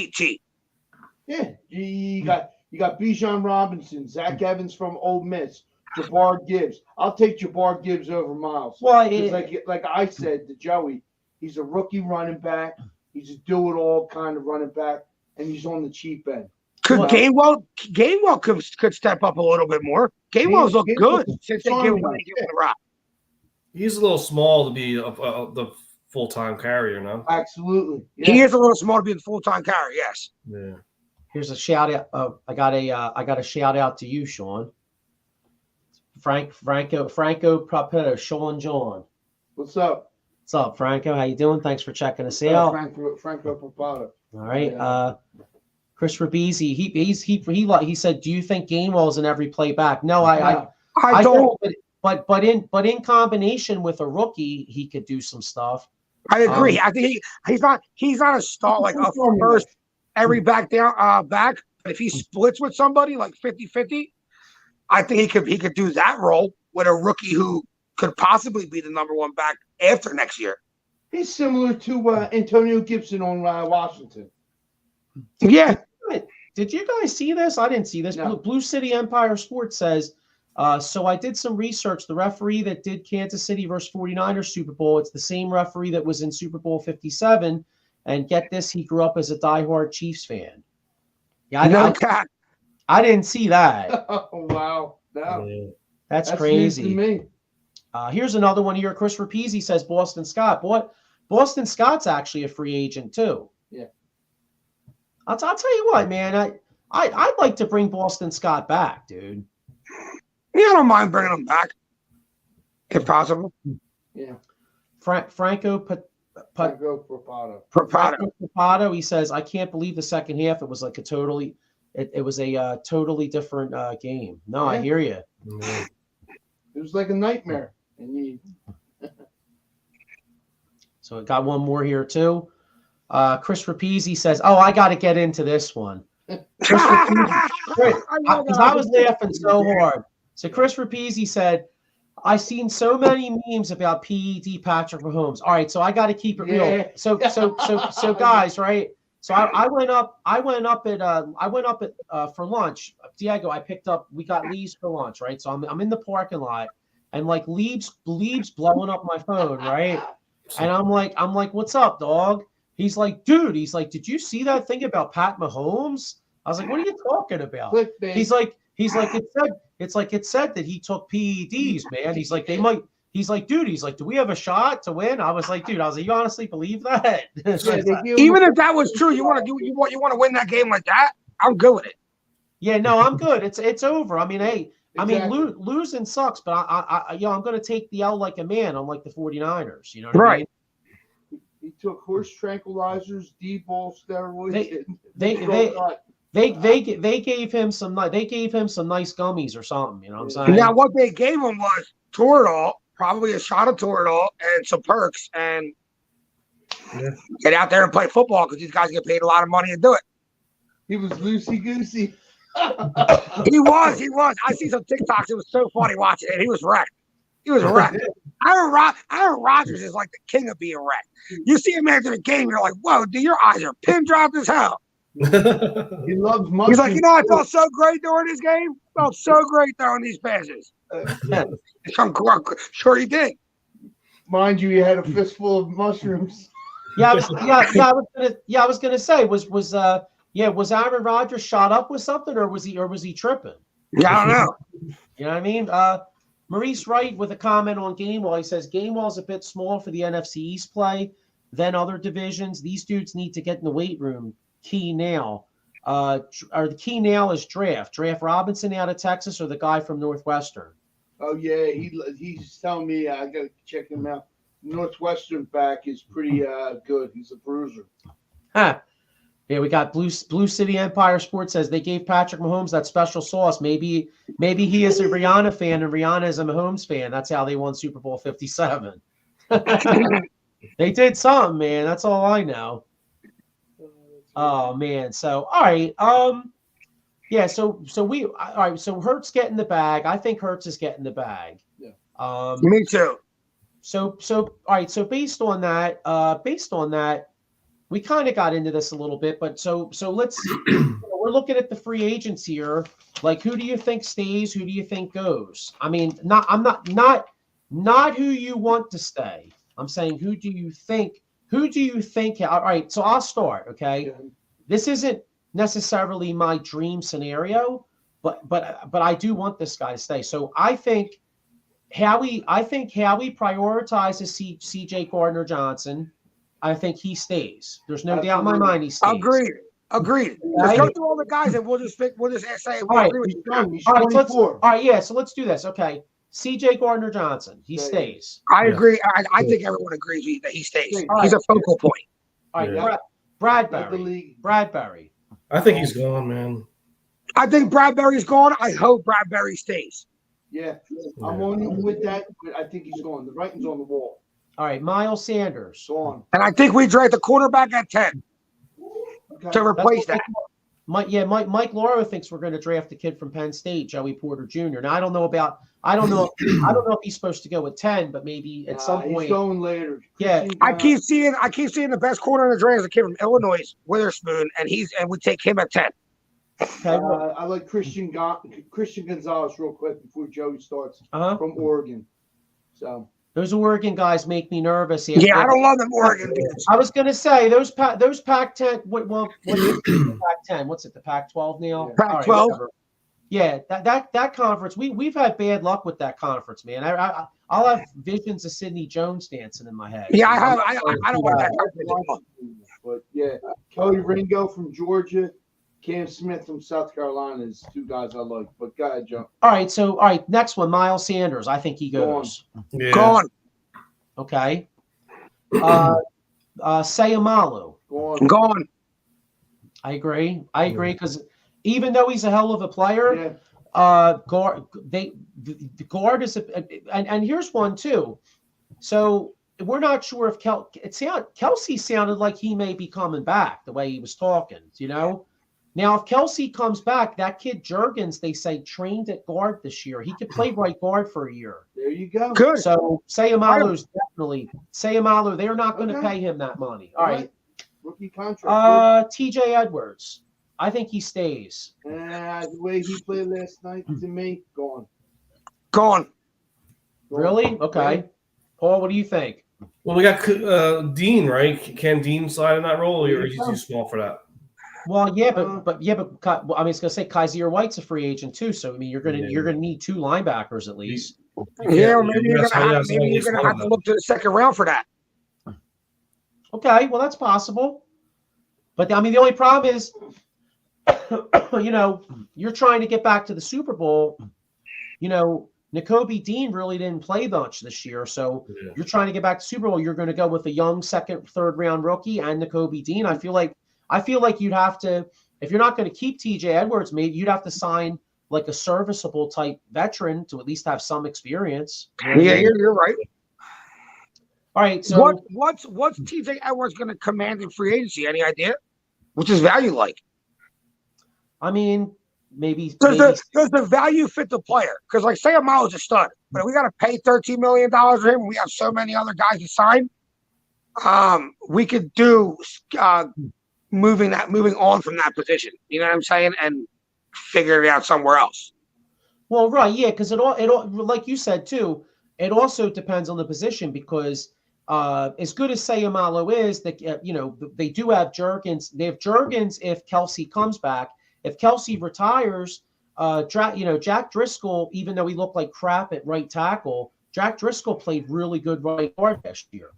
Yeah, you got Bijan Robinson, Zach Evans from Ole Miss, Jabbar Gibbs. I'll take Jabbar Gibbs over Miles. Well, like I said to Joey, he's a rookie running back. He's a do-it-all kind of running back, and he's on the cheap end. Gainwell could step up a little bit more. Gainwell's looked good since they gave him the rock. He's a little small to be the full-time carrier, no? Absolutely. Yeah. He is a little small to be the full-time carrier, yes. Yeah. Here's a shout out. I got a shout out to you, Sean. Franco Propetto, Sean John. What's up? What's up, Franco? How you doing? Thanks for checking us out. Franco Propetto. All right. Yeah. Chris Rabisi, he said, "Do you think Gainwell's in every play back?" No, I don't. But in combination with a rookie, he could do some stuff. I agree. I think he's not a star like a first every back. But if he splits with somebody like 50-50, I think he could do that role with a rookie who could possibly be the number one back after next year. He's similar to Antonio Gibson on Washington. Yeah. Did you guys see this? I didn't see this. No. Blue City Empire Sports says, so I did some research. The referee that did Kansas City versus 49ers Super Bowl, it's the same referee that was in Super Bowl 57. And get this, he grew up as a diehard Chiefs fan. Yeah, I didn't see that. Oh, wow. No. That's crazy. News to me. Here's another one here. Chris Rapizzi says Boston Scott. Boston Scott's actually a free agent too. Yeah. I'll tell you what, man. I'd like to bring Boston Scott back, dude. Yeah, I don't mind bringing him back if possible. Yeah. Franco Propato. He says, I can't believe the second half. It was like a totally different game. No, yeah. I hear you. Mm-hmm. It was like a nightmare. So I got one more here too. Chris Rapizzi says, "Oh, I got to get into this one." Because I was laughing so hard. So Chris Rapizzi said, "I've seen so many memes about PED Patrick Mahomes." All right, so I got to keep it real. So guys, right? So I went up for lunch. Diego, we got Lee's for lunch, right? So I'm in the parking lot, and like Lee's blowing up my phone, right? And I'm like, what's up, dog? He's like, dude, did you see that thing about Pat Mahomes? I was like, what are you talking about? He's like, it said that he took PEDs, man. He's like, he's like, dude, he's like, do we have a shot to win? I was like, dude, you honestly believe that? Even if that was true, you want to win that game like that? I'm good with it. Yeah, no, I'm good. It's over. I mean, hey, exactly. I mean, losing sucks, but I'm going to take the L like a man on like the 49ers. You know what I mean? He took horse tranquilizers, D-ball steroids. They gave him some nice gummies or something. You know what I'm saying? Now what they gave him was Toradol, probably a shot of Toradol and some perks, and get out there and play football because these guys get paid a lot of money to do it. He was loosey goosey. He was. I see some TikToks. It was so funny watching it. He was wrecked. Aaron Rodgers is like the king of being wrecked. You see him after the game, you're like, whoa, dude, your eyes are pin dropped as hell. He loves money. He's like, I felt so great during this game. Felt so great throwing these passes. I'm sure he did. Mind you, he had a fistful of mushrooms. I was gonna say, was Aaron Rodgers shot up with something, or was he tripping? Yeah, I don't know. You know what I mean? Maurice Wright with a comment on Gainwell. He says Gainwell's a bit small for the NFC East play than other divisions. These dudes need to get in the weight room. Key now. Or the key now is draft. Draft Robinson out of Texas or the guy from Northwestern. Oh yeah, he's telling me I gotta check him out. Northwestern back is pretty good. He's a bruiser. Huh. Yeah, we got Blue City Empire Sports says they gave Patrick Mahomes that special sauce. Maybe he is a Rihanna fan and Rihanna is a Mahomes fan. That's how they won Super Bowl 57. They did something, man. That's all I know. Oh man. So all right. Yeah. So Hurts getting the bag. I think Hurts is getting the bag. Yeah. Me too. So all right. So based on that. We kind of got into this a little bit, but so let's we're looking at the free agents here. Like, who do you think stays? Who do you think goes? I mean, not who you want to stay. I'm saying who do you think? All right, so I'll start. Okay, this isn't necessarily my dream scenario, but I do want this guy to stay. So I think Howie prioritizes C.J. Gardner-Johnson. I think he stays. There's no doubt in my mind he stays. Agreed. Let's go through all the guys and we'll just say all right. All right, yeah. So let's do this. Okay. C.J. Gardner-Johnson, he stays. I agree. I think everyone agrees that he stays. He's a focal point. All right, Bradbury. I think he's gone, man. I think Bradbury's gone. I hope Bradbury stays. Yeah, I'm on you with that, but I think he's gone. The writing's on the wall. All right, Miles Sanders. Gone. And I think we draft the quarterback at 10 to replace that. Mike Lauro thinks we're going to draft the kid from Penn State, Joey Porter Jr. Now I don't know if he's supposed to go with 10, but maybe at some point he's going later. Yeah, I keep seeing the best corner in the draft is a kid from Illinois, Witherspoon, and we take him at 10. Okay. I like Christian Gonzalez real quick before Joey starts from Oregon. So. Those Oregon guys make me nervous. Yeah, I don't love them Oregon dudes. I was going to say those Pac-10. What is the Pac-10? What's it? The Pac-12 now? Pac-12. Yeah, that conference. We've had bad luck with that conference, man. I'll have visions of Sidney Jones dancing in my head. Yeah, I don't want that. But yeah, Kelly Ringo from Georgia. Cam Smith from South Carolina is two guys I like. But go ahead, Joe. All right, next one, Miles Sanders. I think he goes. Gone. Okay. Sayamalu. Gone. I agree because even though he's a hell of a player, the guard is and here's one too. So we're not sure if Kelsey sounded like he may be coming back the way he was talking, you know. Now, if Kelsey comes back, that kid Juergens, they say, trained at guard this year. He could play right guard for a year. There you go. Good. So they're not going to pay him that money. All right. Rookie contract. TJ Edwards. I think he stays. The way he played last night, to me, Gone. Really? Okay. Paul, what do you think? Well, we got Dean, right? Can Dean slide in that role, or is he too small for that? Well, yeah, but well, I mean, it's gonna say Kaiser White's a free agent too. So I mean, you're gonna need 2 linebackers at least. Yeah, maybe you're gonna have to look to the second round for that. Okay, well that's possible. But I mean, the only problem is, you're trying to get back to the Super Bowl. Nakobe Dean really didn't play much this year, so you're trying to get back to Super Bowl. You're going to go with a young second, third round rookie and Nakobe Dean. I feel like you'd have to, if you're not going to keep T.J. Edwards, maybe you'd have to sign like a serviceable type veteran to at least have some experience. Yeah, you're right. All right, so what's T.J. Edwards going to command in free agency? Any idea? What's his value like? I mean, maybe does the value fit the player? Because like Sayamalo's a stud, but if we got to pay $13 million for him, and we have so many other guys to sign. We could do moving on from that position. You know what I'm saying, and figure it out somewhere else. Well, right, yeah, because it all like you said too. It also depends on the position because as good as Sayamalo is, that they do have Juergens. They have Juergens if Kelsey comes back. If Kelsey retires, Jack Driscoll, even though he looked like crap at right tackle, Jack Driscoll played really good right guard last year.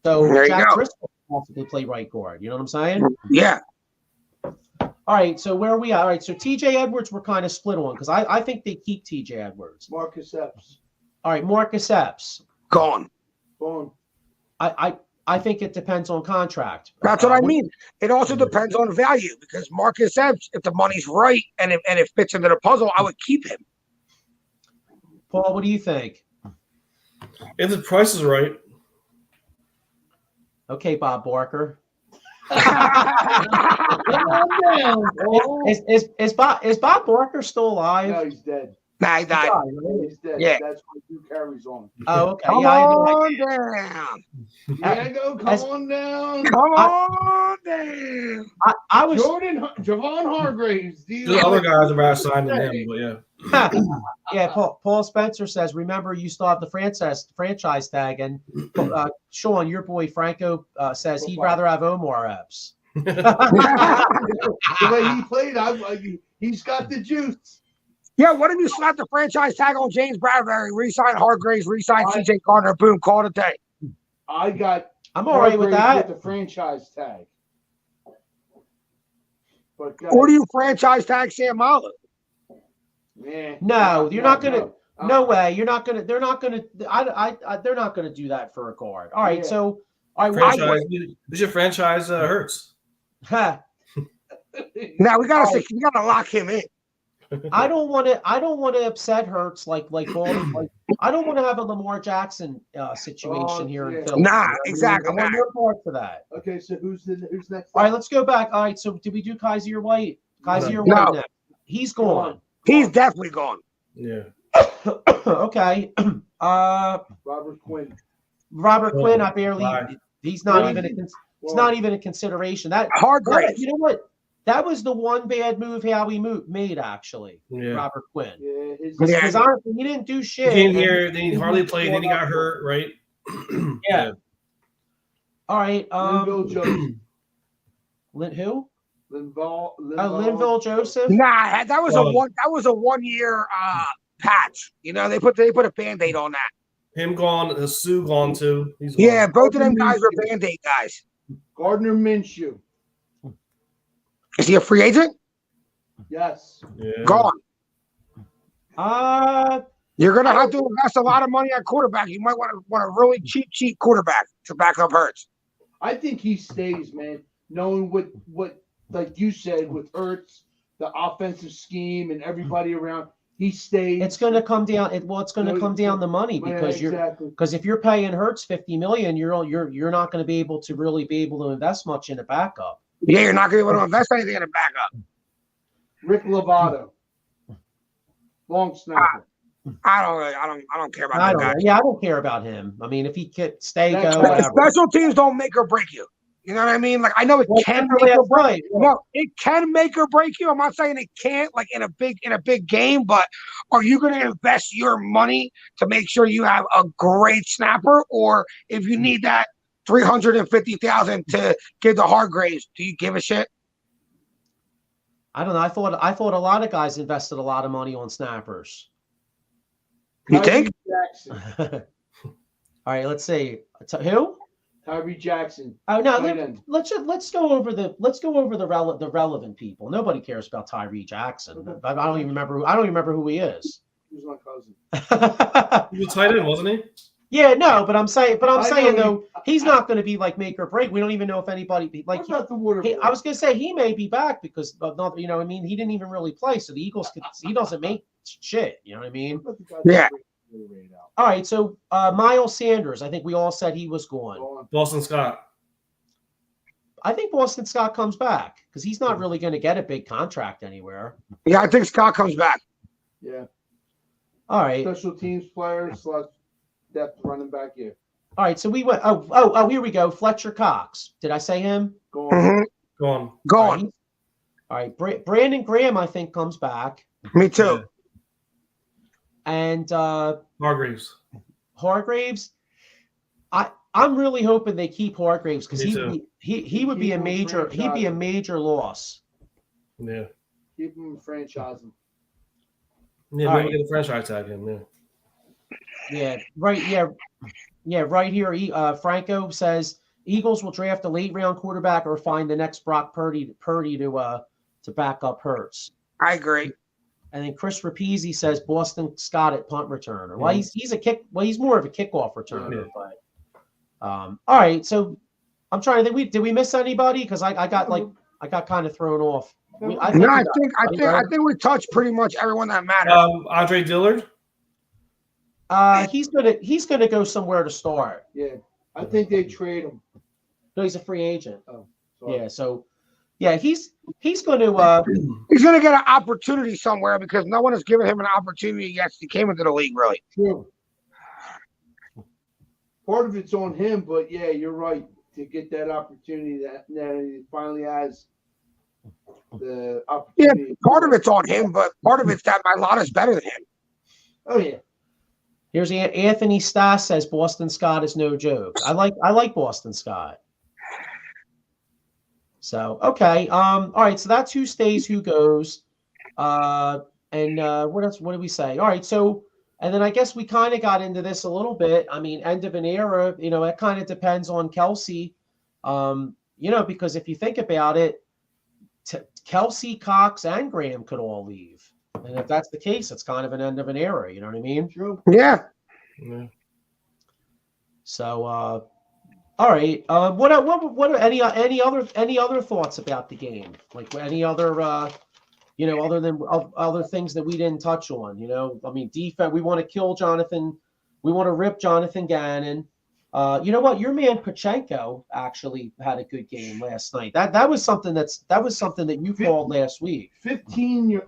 So Jack Driscoll possibly play right guard. You know what I'm saying? Yeah. All right. So where are we at? All right. So T.J. Edwards, we're kind of split on because I think they keep T.J. Edwards. Marcus Epps. All right. Marcus Epps. Gone. I think it depends on contract. That's what I mean. It also depends on value because Marcus Epps, if the money's right and it fits into the puzzle, I would keep him. Paul, what do you think? If the price is right. Okay, Bob Barker. Is Bob Barker still alive? No, he's dead. Nah, he died. He's dead. Yeah. That's why he carries on. Oh, okay. Come on down. Diego, come on down. Come on down. I was Javon Hargraves. The other guys are about signing him, but yeah. Yeah, Paul Spencer says, remember, you still have the franchise tag. And Sean, your boy Franco says he'd rather have Omar Epps. The way he played, he's got the juice. Yeah, what if you slap the franchise tag on James Bradbury, re-sign Hargraves, re-sign C.J. Gardner, boom, call it a day. I'm all right with that. With the franchise tag. But or do you franchise tag Sam Mahler? No, you're not gonna. No way. You're not gonna. They're not gonna. They're not gonna do that for a guard. All right. So, all right. Who's your franchise Hurts? Now we gotta lock him in. I don't want to upset Hurts like I don't want to have a Lamar Jackson situation here in Philly. Nah, exactly. I want no part for that. Okay, so who's next? All right, let's go back. All right, so did we do Kaiser White? Kaiser White next. He's gone. He's definitely gone. Yeah. Okay. Robert Quinn. I barely. He's not even. It's not even a consideration. That Hargraves. You know what? That was the one bad move Howie made, actually. Yeah. Robert Quinn. Yeah, because honestly, he didn't do shit. He came here, then he hardly played, then he got hurt, right? Yeah. All right. Linville Joseph. Who? Linville Joseph. Nah, that was a 1 year patch. You know, they put a Band-Aid on that. Him gone, Sue gone too. He's gone. Both of them Gardner guys were Band-Aid guys. Gardner Minshew. Is he a free agent? Yes. Yeah. Gone. You're gonna have to invest a lot of money on quarterback. You might want a really cheap quarterback to back up Hurts. I think he stays, man. Knowing what like you said with Hurts, the offensive scheme and everybody around, he stays. It's going to come down. It's going to come down the money because because if you're paying Hurts $50 million, you're not going to be able to really be able to invest much in a backup. Yeah, you're not going to be able to invest anything in a backup. Rick Lovato, long snapper. I don't care about that guy. Yeah, I don't care about him. I mean, if he could stay, go. Whatever. Special teams don't make or break you. You know what I mean? Like I know it can make or break. No, it can make or break you. I'm not saying it can't, like in a big game, but are you going to invest your money to make sure you have a great snapper, or if you need that $350,000 to give to Hargraves, do you give a shit? I don't know. I thought a lot of guys invested a lot of money on snappers. You think? Jackson. All right, let's see. Who? Tyree Jackson. Oh no, let's go over the relevant people. Nobody cares about Tyree Jackson. I don't even remember who he is. He was my cousin. He was tight end, wasn't he? Yeah, no, but I'm saying though, he's not going to be like make or break. We don't even know if anybody like. What about the water boy? I was going to say he may be back because of not, you know, what I mean, he didn't even really play, so the Eagles he doesn't make shit. You know what I mean? Yeah. All right, so Miles Sanders, I think we all said he was gone. Boston Scott. I think Boston Scott comes back because he's not really going to get a big contract anywhere. Yeah, I think Scott comes back. Yeah. All right. Special teams player / depth running back. Yeah. All right, so we went. Oh, here we go. Fletcher Cox. Did I say him? Go on. Mm-hmm. Go on. All right. Brandon Graham, I think, comes back. Me too. Yeah. And Hargreaves. I'm really hoping they keep Hargreaves because he would be a major loss. Yeah. Keep him franchising. Yeah, maybe get a franchise tag him. Yeah. Yeah. Right. Yeah. Right here. Franco says Eagles will draft a late round quarterback or find the next Brock Purdy to back up Hurts. I agree. And then Chris Rapizzi says Boston Scott at punt returner. Well, he's more of a kickoff returner. Yeah. But all right. So I'm trying to think. Did we miss anybody? Because I got kind of thrown off. I think we touched pretty much everyone that mattered. Andre Dillard. He's gonna go somewhere to start. Yeah, I think they trade him. No, he's a free agent. Oh, sorry. Yeah. So, yeah, he's gonna he's gonna get an opportunity somewhere because no one has given him an opportunity yet. He came into the league, really. True. Part of it's on him, but yeah, you're right. To get that opportunity that he finally has the opportunity. Yeah, part of it's on him, but part of it's that Mailata's better than him. Oh yeah. Here's Anthony Stas says Boston Scott is no joke. I like Boston Scott. So okay, all right. So that's who stays, who goes, and what else? What did we say? All right. So and then I guess we kind of got into this a little bit. I mean, end of an era. You know, it kind of depends on Kelsey. You know, because if you think about it, Kelsey, Cox, and Graham could all leave. And if that's the case, it's kind of an end of an era. You know what I mean? True. Yeah. So, all right. What any other thoughts about the game? Like any other, you know, other than other things that we didn't touch on? You know, I mean, defense. We want to kill Jonathan. We want to rip Jonathan Gannon. You know what? Your man Pachenko actually had a good game last night. That was something that you called last week. 15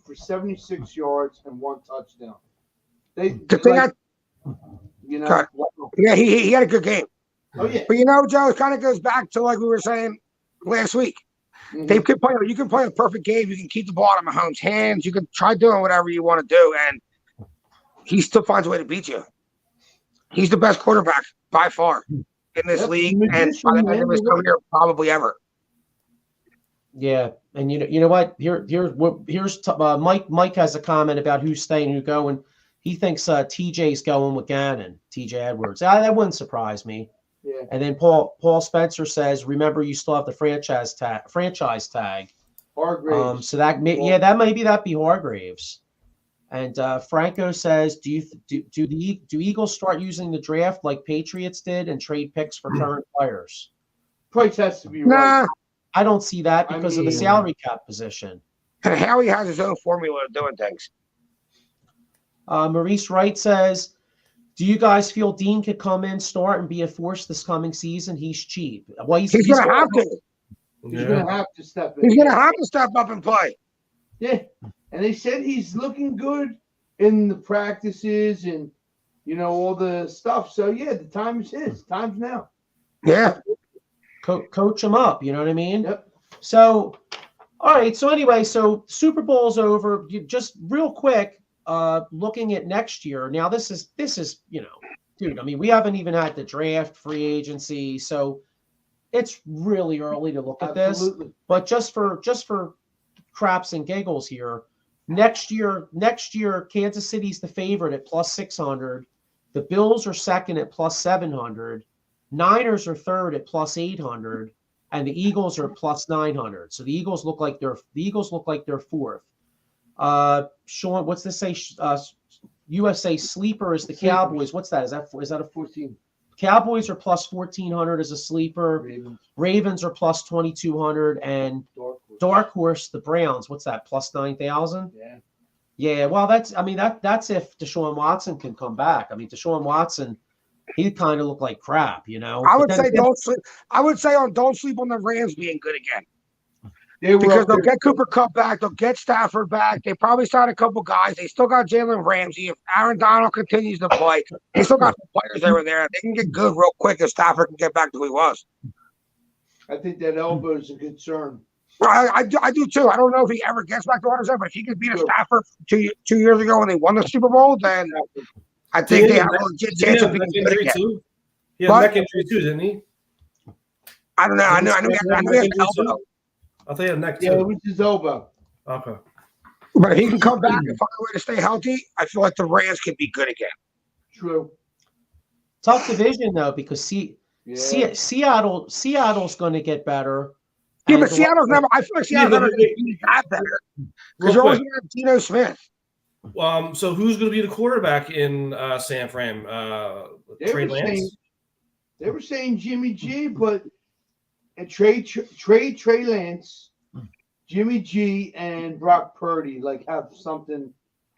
for 76 yards and 1 touchdown. You know, yeah, he had a good game. Oh yeah. But you know, Joe, it kind of goes back to like we were saying last week. Mm-hmm. You can play a perfect game. You can keep the ball out of Mahomes' hands. You can try doing whatever you want to do, and he still finds a way to beat you. He's the best quarterback by far in this league, and by the end of his career, probably ever. Yeah, and you know what? Here's Mike has a comment about who's staying, who's going. He thinks TJ's going with Gannon, TJ Edwards. That wouldn't surprise me. Yeah. And then Paul Spencer says, "Remember, you still have the franchise tag." Hargraves. So that maybe that be Hargraves. And Franco says, do Eagles start using the draft like Patriots did and trade picks for current players? Price has to be right. I don't see that because of the salary cap position. And Howie has his own formula of doing things. Maurice Wright says, do you guys feel Dean could come in, start, and be a force this coming season? He's cheap. Well, he's going to have to. He's going to have to step in. He's going to have to step up and play. Yeah. And they said he's looking good in the practices and, you know, all the stuff. So, yeah, the time is his. Time's now. Yeah. Coach him up. You know what I mean? Yep. So, all right. So, anyway, so Super Bowl's over. Just real quick, looking at next year. Now, this is, you know, dude, I mean, we haven't even had the draft, free agency. So, it's really early to look at this. But just for craps and giggles here. Next year, Kansas City's the favorite at plus 600. The Bills are second at plus 700. Niners are third at plus 800, and the Eagles are plus 900. So the Eagles look like they're fourth. Sean, what's this say? USA sleeper is the Cowboys. What's that? Is that a 14? Cowboys are plus 1,400 as a sleeper. Ravens are plus 2,200, and Dark Horse, the Browns. What's that? Plus 9,000. Yeah. Yeah. Well, that's if Deshaun Watson can come back. I mean, Deshaun Watson, he kind of looked like crap, you know. I would say don't sleep on the Rams being good again. Because they'll get Cooper Kupp back, they'll get Stafford back. They probably signed a couple guys. They still got Jalen Ramsey. If Aaron Donald continues to play, they still got some players over there. They can get good real quick if Stafford can get back to who he was. I think that elbow is a concern. I do too. I don't know if he ever gets back to 100%, but if he could beat a Stafford 2 years ago when they won the Super Bowl, then I think they have a legit chance of being good again. He had neck injury too, didn't he? I don't know. I know he had an elbow. I think he had neck too. Yeah, it was his elbow. Okay. But if he can come back and find a way to stay healthy, I feel like the Rams can be good again. True. Tough division though, because Seattle's going to get better. Yeah, but Seattle's never. I feel like Seattle's never going to be that better because you're always going to have Geno Smith. So who's going to be the quarterback in San Fran? Trey Lance. They were saying Jimmy G, but Trey Lance, Jimmy G, and Brock Purdy have something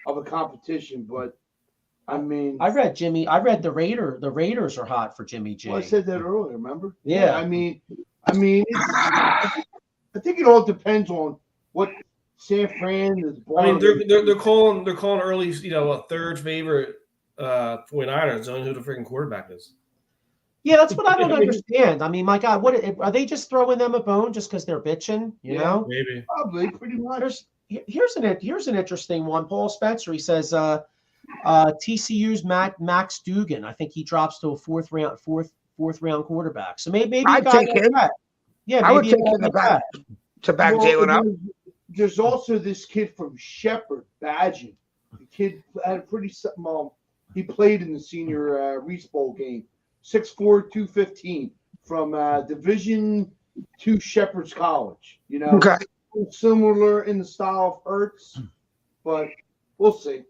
of a competition. But I mean, I read the Raiders are hot for Jimmy G. Well, I said that earlier. Remember? Yeah. I mean, I think it all depends on what San Fran is. I mean, they're calling early, a third favorite 49ers, knowing who the freaking quarterback is. Yeah, that's what I don't understand. I mean, my God, what are they just throwing them a bone just because they're bitching? You know, maybe probably pretty much. Here's an interesting one. Paul Spencer, he says TCU's Max Dugan. I think he drops to a fourth round quarterback. So maybe I'd take him. Yeah, I would take him to back Jalen up. There's also this kid from Shepherd, Badgett. The kid had a pretty he played in the senior Reese Bowl game. 6'4", 215 from Division II Shepherd's College. Okay. Similar in the style of Hurts, but we'll see.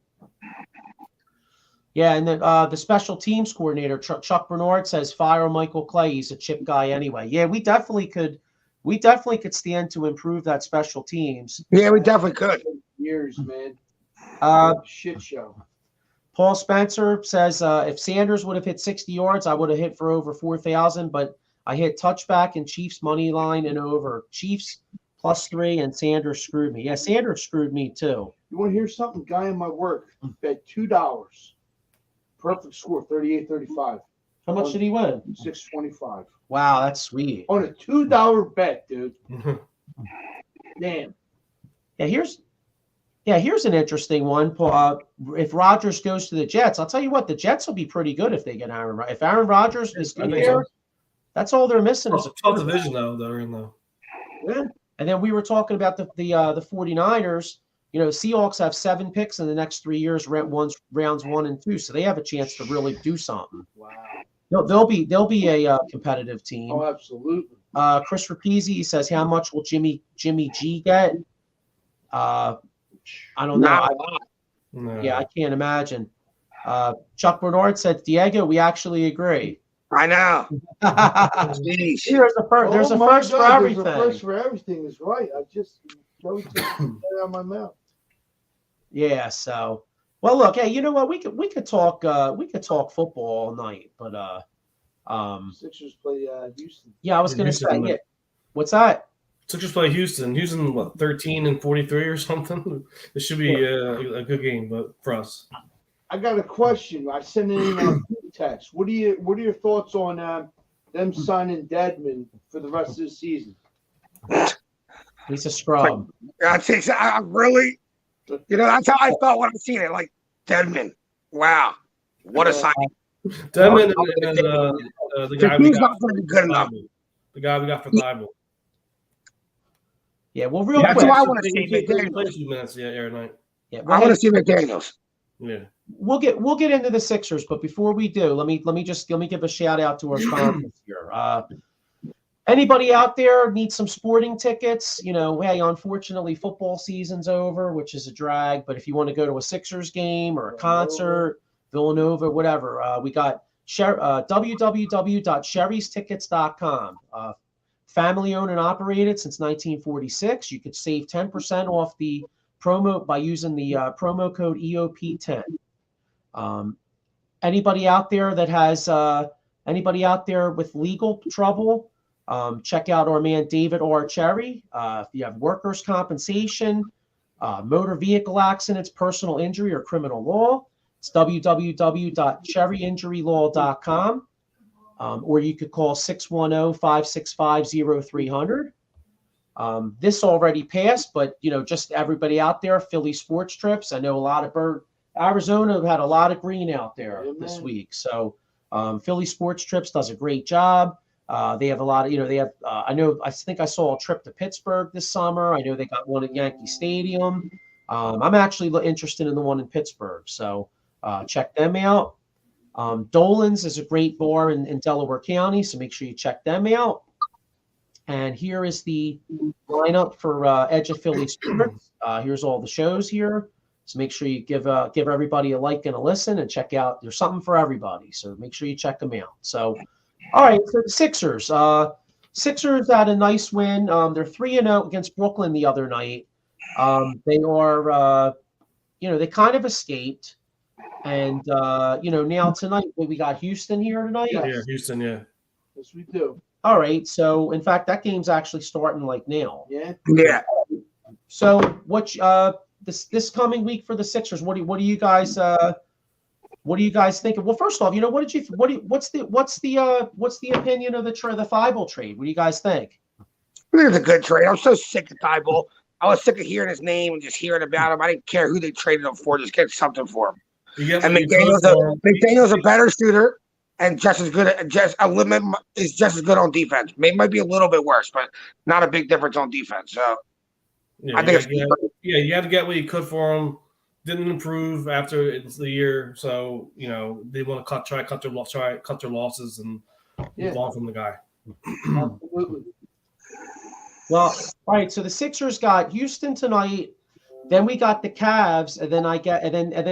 Yeah, and then the special teams coordinator Chuck Bernard says fire Michael Clay. He's a chip guy anyway. Yeah, we definitely could stand to improve that special teams. Yeah, we definitely could. Years, man. Shit show. Paul Spencer says if Sanders would have hit 60 yards, I would have hit for over 4,000, but I hit touchback and Chiefs money line and over. Chiefs +3 and Sanders screwed me. Yeah, Sanders screwed me too. You want to hear something? Guy in my work bet $2. Perfect score, 38-35. How much did he win? $625. Wow, that's sweet. On a $2 bet, dude. Damn. Yeah, here's an interesting one. If Rodgers goes to the Jets, I'll tell you what, the Jets will be pretty good if they get Aaron Rodgers. If Aaron Rodgers is good there, that's all they're missing. It's a tough division, though, they're in, though. Yeah. And then we were talking about the 49ers. The Seahawks have 7 picks in the next 3 years, rounds 1 and 2, so they have a chance to really do something. Wow. They'll be a competitive team. Oh, absolutely. Chris Rapizzi says, how much will Jimmy G get? I don't know. No. Yeah, I can't imagine. Chuck Bernard said, Diego, we actually agree. I know. There's a first for everything. There's a first for everything is right. I just don't get it out of my mouth. Yeah. So, well, look. Hey, you know what? We could talk football all night, but Sixers play Houston. Yeah, I was going to say. Yeah. What's that? Sixers play Houston. Houston, 13-43 or something. It should be a good game, but for us. I got a question. I sent it in on text. What are your thoughts on them signing Dedmon for the rest of the season? He's a scrub. I really, that's how I felt when I seen it. Like Dedmon, wow, what a signing! Dedmon and the guy we got. Not going to be good enough. The guy we got for Bible. Yeah, well, real That's quick. who I want to see. He play McDaniels. 2 minutes, every night. Yeah, well, I want to see McDaniels. Yeah. We'll get into the Sixers, but before we do, let me give a shout out to our sponsors here. Anybody out there need some sporting tickets? You know, hey, unfortunately, football season's over, which is a drag. But if you want to go to a Sixers game or a concert, Villanova, whatever, we got www.sherrystickets.com. Family owned and operated since 1946. You could save 10% off the promo by using the promo code EOP10. Anybody out there that has anybody out there with legal trouble, check out our man David R. Cherry. If you have workers' compensation, motor vehicle accidents, personal injury, or criminal law, it's www.cherryinjurylaw.com. Or you could call 610-565-0300. This already passed, but just everybody out there, Philly sports trips. I know a lot of Arizona had a lot of green out there this week. So Philly sports trips does a great job. They have a lot of, they have, I think I saw a trip to Pittsburgh this summer. I know they got one at Yankee Stadium. I'm actually interested in the one in Pittsburgh. So check them out. Dolan's is a great bar in Delaware County. So make sure you check them out. And here is the lineup for Edge of Philly Sports. Here's all the shows here. So make sure you give everybody a like and a listen and check out. There's something for everybody. So make sure you check them out. So, all right, so the Sixers. Sixers had a nice win. They're 3-0 against Brooklyn the other night. They are, they kind of escaped. And, now tonight, we got Houston here tonight. Yeah, Houston, yeah. Yes, we do. All right. So, in fact, that game's actually starting like now. Yeah. Yeah. So, what this coming week for the Sixers? What do you guys think? Well, first off, what's the opinion of the Thibault trade? What do you guys think? I think it's a good trade. I'm so sick of Thibault. I was sick of hearing his name and just hearing about him. I didn't care who they traded him for. Just get something for him. And McDaniel's a better shooter and just as good. Is just as good on defense. Might be a little bit worse, but not a big difference on defense. So yeah, I think you had to get what you could for him. Didn't improve after the year, so they want to cut their losses and move on from the guy. Absolutely. Well, all right. So the Sixers got Houston tonight. Then we got the Cavs, and then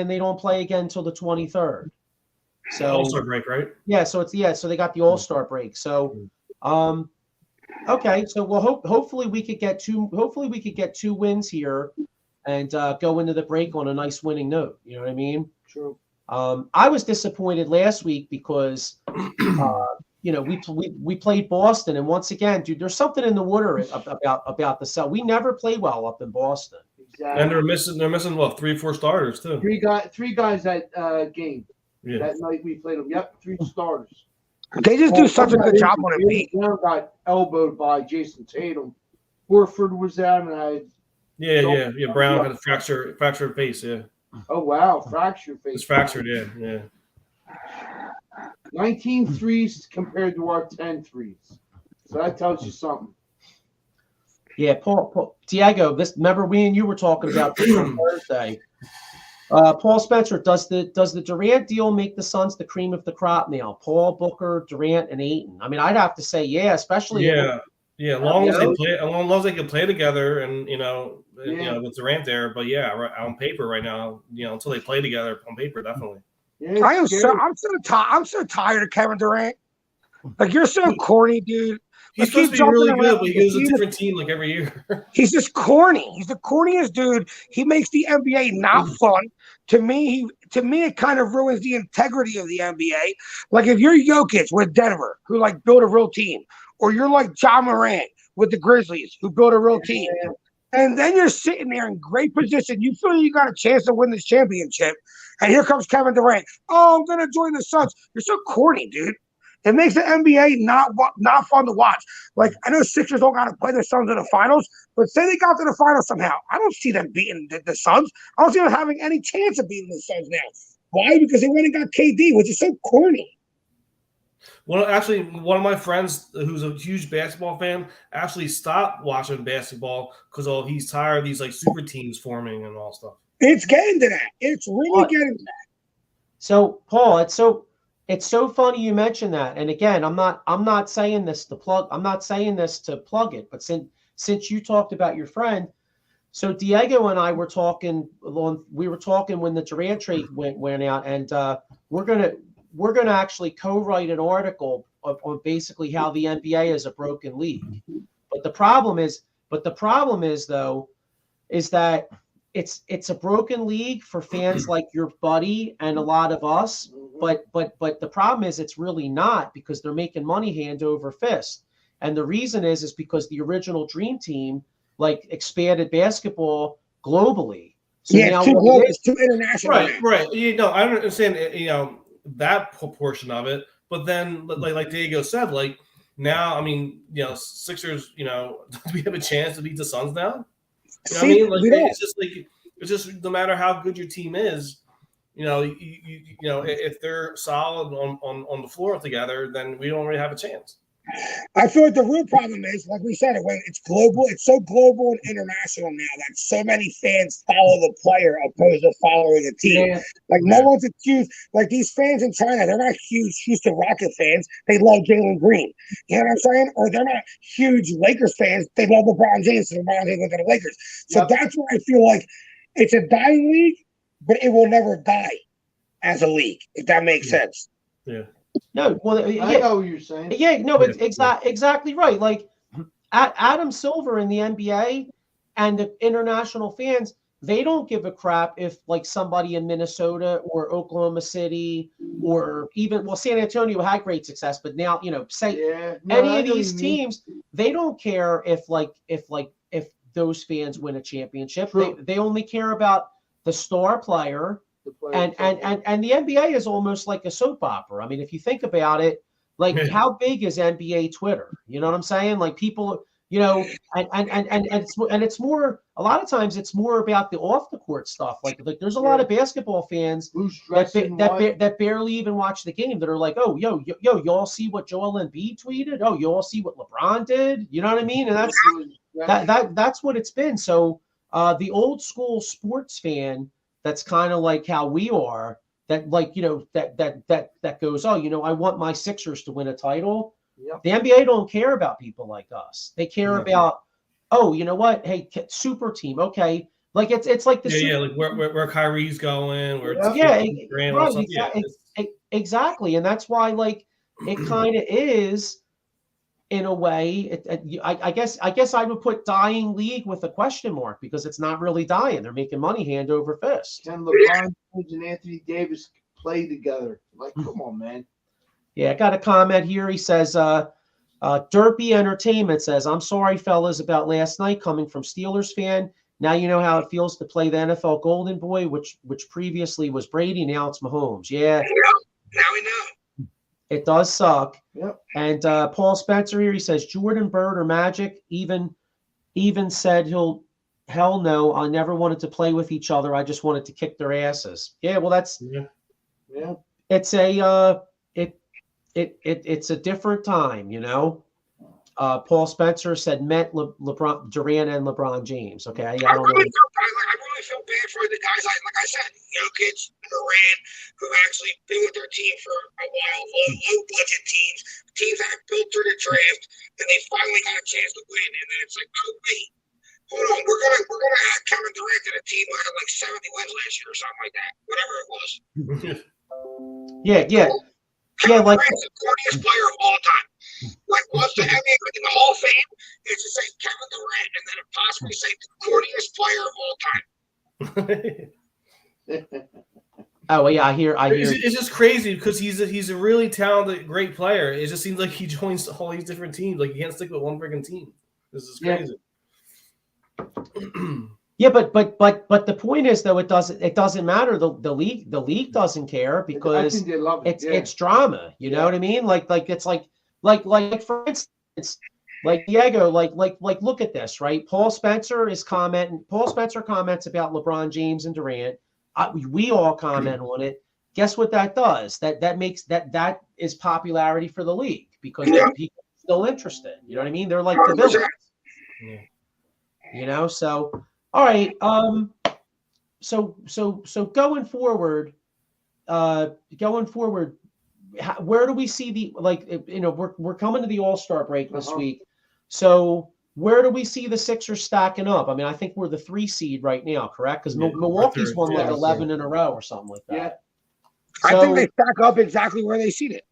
they don't play again until the 23rd. So All-Star break, right? Yeah. So so they got the All-Star break. So, okay. So hopefully we could get two wins here, and go into the break on a nice winning note. You know what I mean? True. I was disappointed last week because, we played Boston, and once again, dude, there's something in the water about the Cell. We never play well up in Boston. Exactly. And they're missing what, 3 or 4 starters too. Three guys that game. Yeah. That night we played them. Yep, 3 starters. they just do such a good job on it. Brown got elbowed by Jason Tatum. Horford was out, and Yeah. Brown had a fractured face. Yeah. Oh wow, fractured face. It's fractured. Yeah. 19 threes compared to our 10 threes. So that tells you something. Yeah, Paul Diego. Remember we and you were talking about this on Thursday. Paul Spencer, does the Durant deal make the Suns the cream of the crop now? Paul, Booker, Durant, and Ayton. I mean, I'd have to say, yeah, especially. As long as they can play together, and with Durant there. But on paper right now, until they play together on paper, definitely. Yeah, I'm so tired of Kevin Durant. Like, you're so corny, dude. He's supposed to be really good, but he goes a different team like every year. He's just corny. He's the corniest dude. He makes the NBA not fun. To me, it kind of ruins the integrity of the NBA. Like, if you're Jokic with Denver, who built a real team, or you're like John Morant with the Grizzlies, who built a real team, and then you're sitting there in great position, you feel you got a chance to win this championship, and here comes Kevin Durant. Oh, I'm gonna join the Suns. You're so corny, dude. It makes the NBA not fun to watch. Like, I know Sixers don't got to play the Suns in the finals, but say they got to the finals somehow. I don't see them beating the Suns. I don't see them having any chance of beating the Suns now. Why? Because they went and got KD, which is so corny. Well, actually, one of my friends who's a huge basketball fan actually stopped watching basketball because he's tired of these like super teams forming and all stuff. It's getting to that. It's really getting to that. So, Paul, it's so funny you mentioned that. And again, I'm not saying this to plug. I'm not saying this to plug it. But since you talked about your friend, so Diego and I were talking. We were talking when the Durant trade went out, and we're gonna actually co-write an article on basically how the NBA is a broken league. But the problem is though, is that it's a broken league for fans like your buddy and a lot of us. But the problem is it's really not, because they're making money hand over fist. And the reason is because the original Dream Team like expanded basketball globally. So yeah, now it's too international. Right. I understand. That portion of it, but then like Diego said, like now, I mean, Sixers, do we have a chance to beat the Suns now? I mean, like it's just no matter how good your team is, if they're solid on the floor together, then we don't really have a chance. I feel like the real problem is, like we said, when it's global, it's so global and international now that so many fans follow the player opposed to following the team. Yeah. Like no one's accused. Like these fans in China, they're not huge Houston Rocket fans. They love Jalen Green. You know what I'm saying? Or they're not huge Lakers fans. They love LeBron James. So LeBron James to the Lakers. So that's why I feel like it's a dying league, but it will never die as a league, if that makes sense. Yeah. No, well, I know what you're saying. Yeah, no, but exactly right. Like Adam Silver in the NBA and the international fans, they don't give a crap if like somebody in Minnesota or Oklahoma City or even San Antonio had great success, but now any of these teams, they don't care if those fans win a championship. They only care about the star player. And the NBA is almost like a soap opera. I mean, if you think about it, like how big is NBA Twitter? You know what I'm saying? Like people, and it's more, a lot of times it's more about the off the court stuff. Like there's a lot of basketball fans that barely even watch the game that are like, oh, yo, y'all see what Joel Embiid tweeted? Oh, y'all see what LeBron did? You know what I mean? And that's what it's been. So the old school sports fan, that's kind of like how we are, that like, that goes, oh, I want my Sixers to win a title. Yep. The NBA don't care about people like us. They care about, oh, you know what? Hey, super team. Okay. Like it's like the like where Kyrie's going, exactly. And that's why like it kind of is in a way, I guess I would put dying league with a question mark, because it's not really dying. They're making money hand over fist. Can LeBron James and Anthony Davis play together? Like, come on, man. Yeah, I got a comment here. He says, Derpy Entertainment says, I'm sorry, fellas, about last night, coming from Steelers fan. Now you know how it feels to play the NFL Golden Boy, which previously was Brady. Now it's Mahomes. Yeah. Now we know. It does suck. Yep. And Paul Spencer here, he says, Jordan Bird or Magic even said hell no, I never wanted to play with each other. I just wanted to kick their asses. Yeah, well, that's it's a it's a different time, Paul Spencer said met LeBron Durant and LeBron James. Okay, I really feel bad for the guys like I said, Jokic, Durant, who actually been with their team for a while, low budget teams that have built through the draft, and they finally got a chance to win, and then it's like, oh wait, hold on, we're gonna add Kevin Durant to the team that had like 70 wins last year or something like that, whatever it was. Kevin Durant's the corniest player of all time. Like, what's the NBA in the Hall of Fame? It's to say Kevin Durant, and then possibly say the corniest player of all time. Oh yeah, I hear. It's just crazy because he's a really talented, great player. It just seems like he joins all these different teams. Like, you can't stick with one freaking team. This is crazy. Yeah, but the point is though, it doesn't matter. The league doesn't care, because I think they love it. It's drama. You know what I mean? Like it's like for instance, like Diego, like look at this, right? Paul Spencer comments about LeBron James and Durant. We all comment on it. guess what that does? That makes that is popularity for the league because people are still interested. You know what I mean? They're like the villains. Yeah. You know, so all right. So going forward, where do we see the we're coming to the All-Star break this week. So where do we see the Sixers stacking up? I mean, I think we're the 3 seed right now, correct? Because Milwaukee's won like 11 in a row or something like that. Yeah. I think they stack up exactly where they seeded.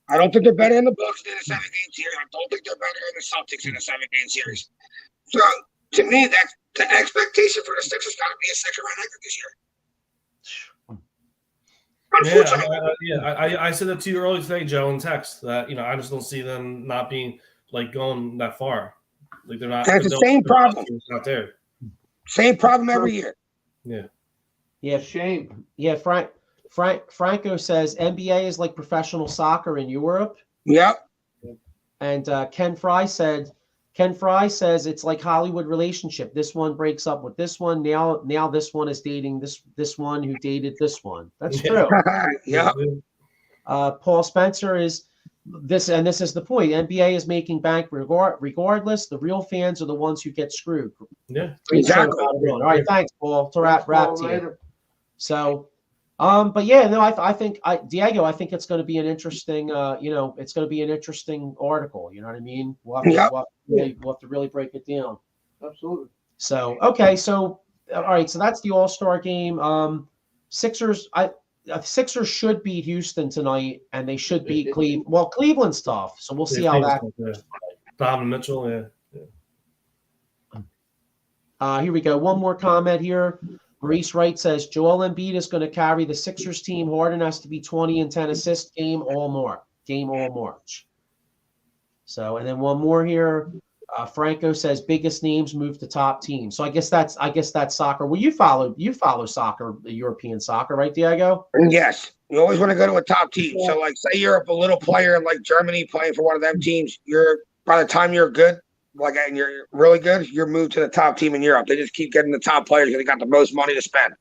I don't think they're better in the Bucks than a 7-game series. I don't think they're better in the Celtics in a 7-game series. So to me, that's the expectation for the Sixers got to be a second round exit this year. I said that to you earlier today, Joe, in text that I just don't see them not being like going that far. Like they're not. That's the same problem. Not there. Same problem every year. Yeah. Yeah. Shame. Yeah. Franco says NBA is like professional soccer in Europe. Yep. And Ken Fry says it's like Hollywood relationship. This one breaks up with this one. Now this one is dating this one who dated this one. That's true. Yeah. Paul Spencer is this, and this is the point. NBA is making bank regardless. The real fans are the ones who get screwed. Yeah. Exactly. All right, thanks, Paul. To wrap to you. So, but yeah, no, I think Diego, I think it's going to be an interesting, it's going to be an interesting article. You know what I mean? We'll have to really break it down. Absolutely. So, okay, so all right, so that's the All-Star game. Sixers should beat Houston tonight, and they should beat Cleveland. Well, Cleveland's tough, so we'll see how that. Donovan Mitchell, Here we go. One more comment here. Maurice Wright says Joel Embiid is going to carry the Sixers team. Harden has to be 20 and 10 assists game all March. So, and then one more here. Franco says biggest names move to top teams. So I guess that's soccer. Well, you follow soccer, European soccer, right, Diego? Yes. You always want to go to a top team. So like say you're a little player like Germany playing for one of them teams, by the time you're good, and you're really good, you're moved to the top team in Europe. They just keep getting the top players because they got the most money to spend.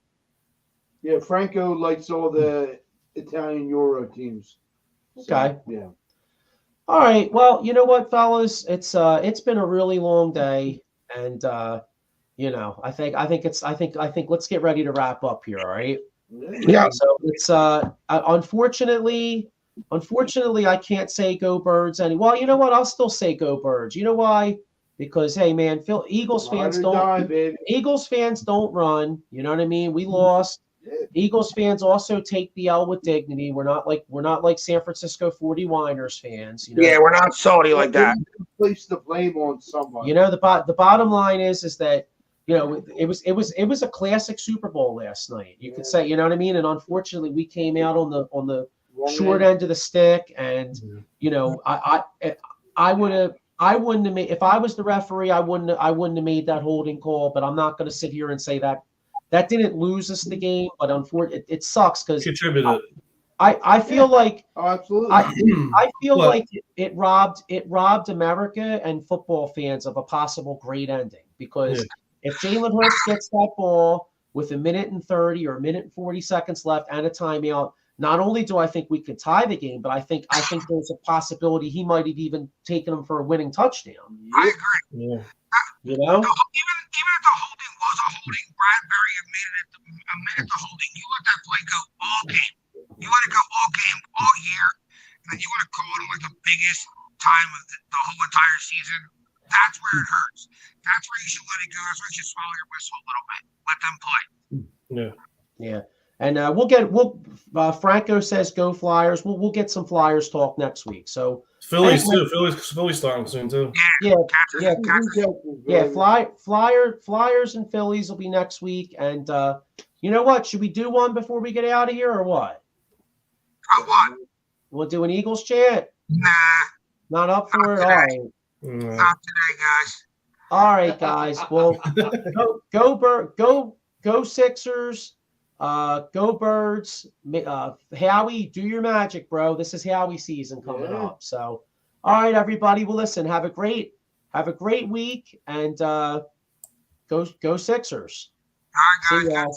Yeah, Franco likes all the Italian Euro teams. Okay. Yeah. All right. Well, you know what, fellas? It's been a really long day, and I think let's get ready to wrap up here. All right. Yeah. So it's unfortunately I can't say go Birds any. Well, you know what? I'll still say go Birds. You know why? Because hey, man, Eagles fans don't run. You know what I mean? We lost. Eagles fans also take the L with dignity. We're not like San Francisco 49ers fans. Yeah, we're not salty like that. Place the blame on somebody. The bottom line is that it was a classic Super Bowl last night. You could say, you know what I mean? And unfortunately, we came out on the short end of the stick, and I wouldn't have made, if I was the referee, I wouldn't have made that holding call. But I'm not going to sit here and say that didn't lose us the game, but unfortunately, it sucks because contributed. I feel like absolutely. I feel like it robbed America and football fans of a possible great ending, because if Jalen Hurts gets that ball with 1:30 or 1:40 left and a timeout, not only do I think we could tie the game, but I think there's a possibility he might have even taken him for a winning touchdown. I agree. Yeah. Even if the holding was a holding, Bradbury admitted at the holding. You let that play go all game. You let it go all game, all year, and then you want to call it like the biggest time of the whole entire season. That's where it hurts. That's where you should let it go. That's where you should swallow your whistle a little bit. Let them play. Yeah. And Franco says go Flyers. We'll get some Flyers talk next week. So Phillies too. Phillies starting soon too. Flyers and Phillies will be next week. And you know what? Should we do one before we get out of here, or what? What? We'll do an Eagles chant. Nah. Not up for it. All right. Not today, guys. All right, guys. Well, go Sixers. Go Birds. Howie, do your magic, bro. This is Howie season coming up. So, all right, everybody. Well, listen, have a great week, and go Sixers. All right, guys.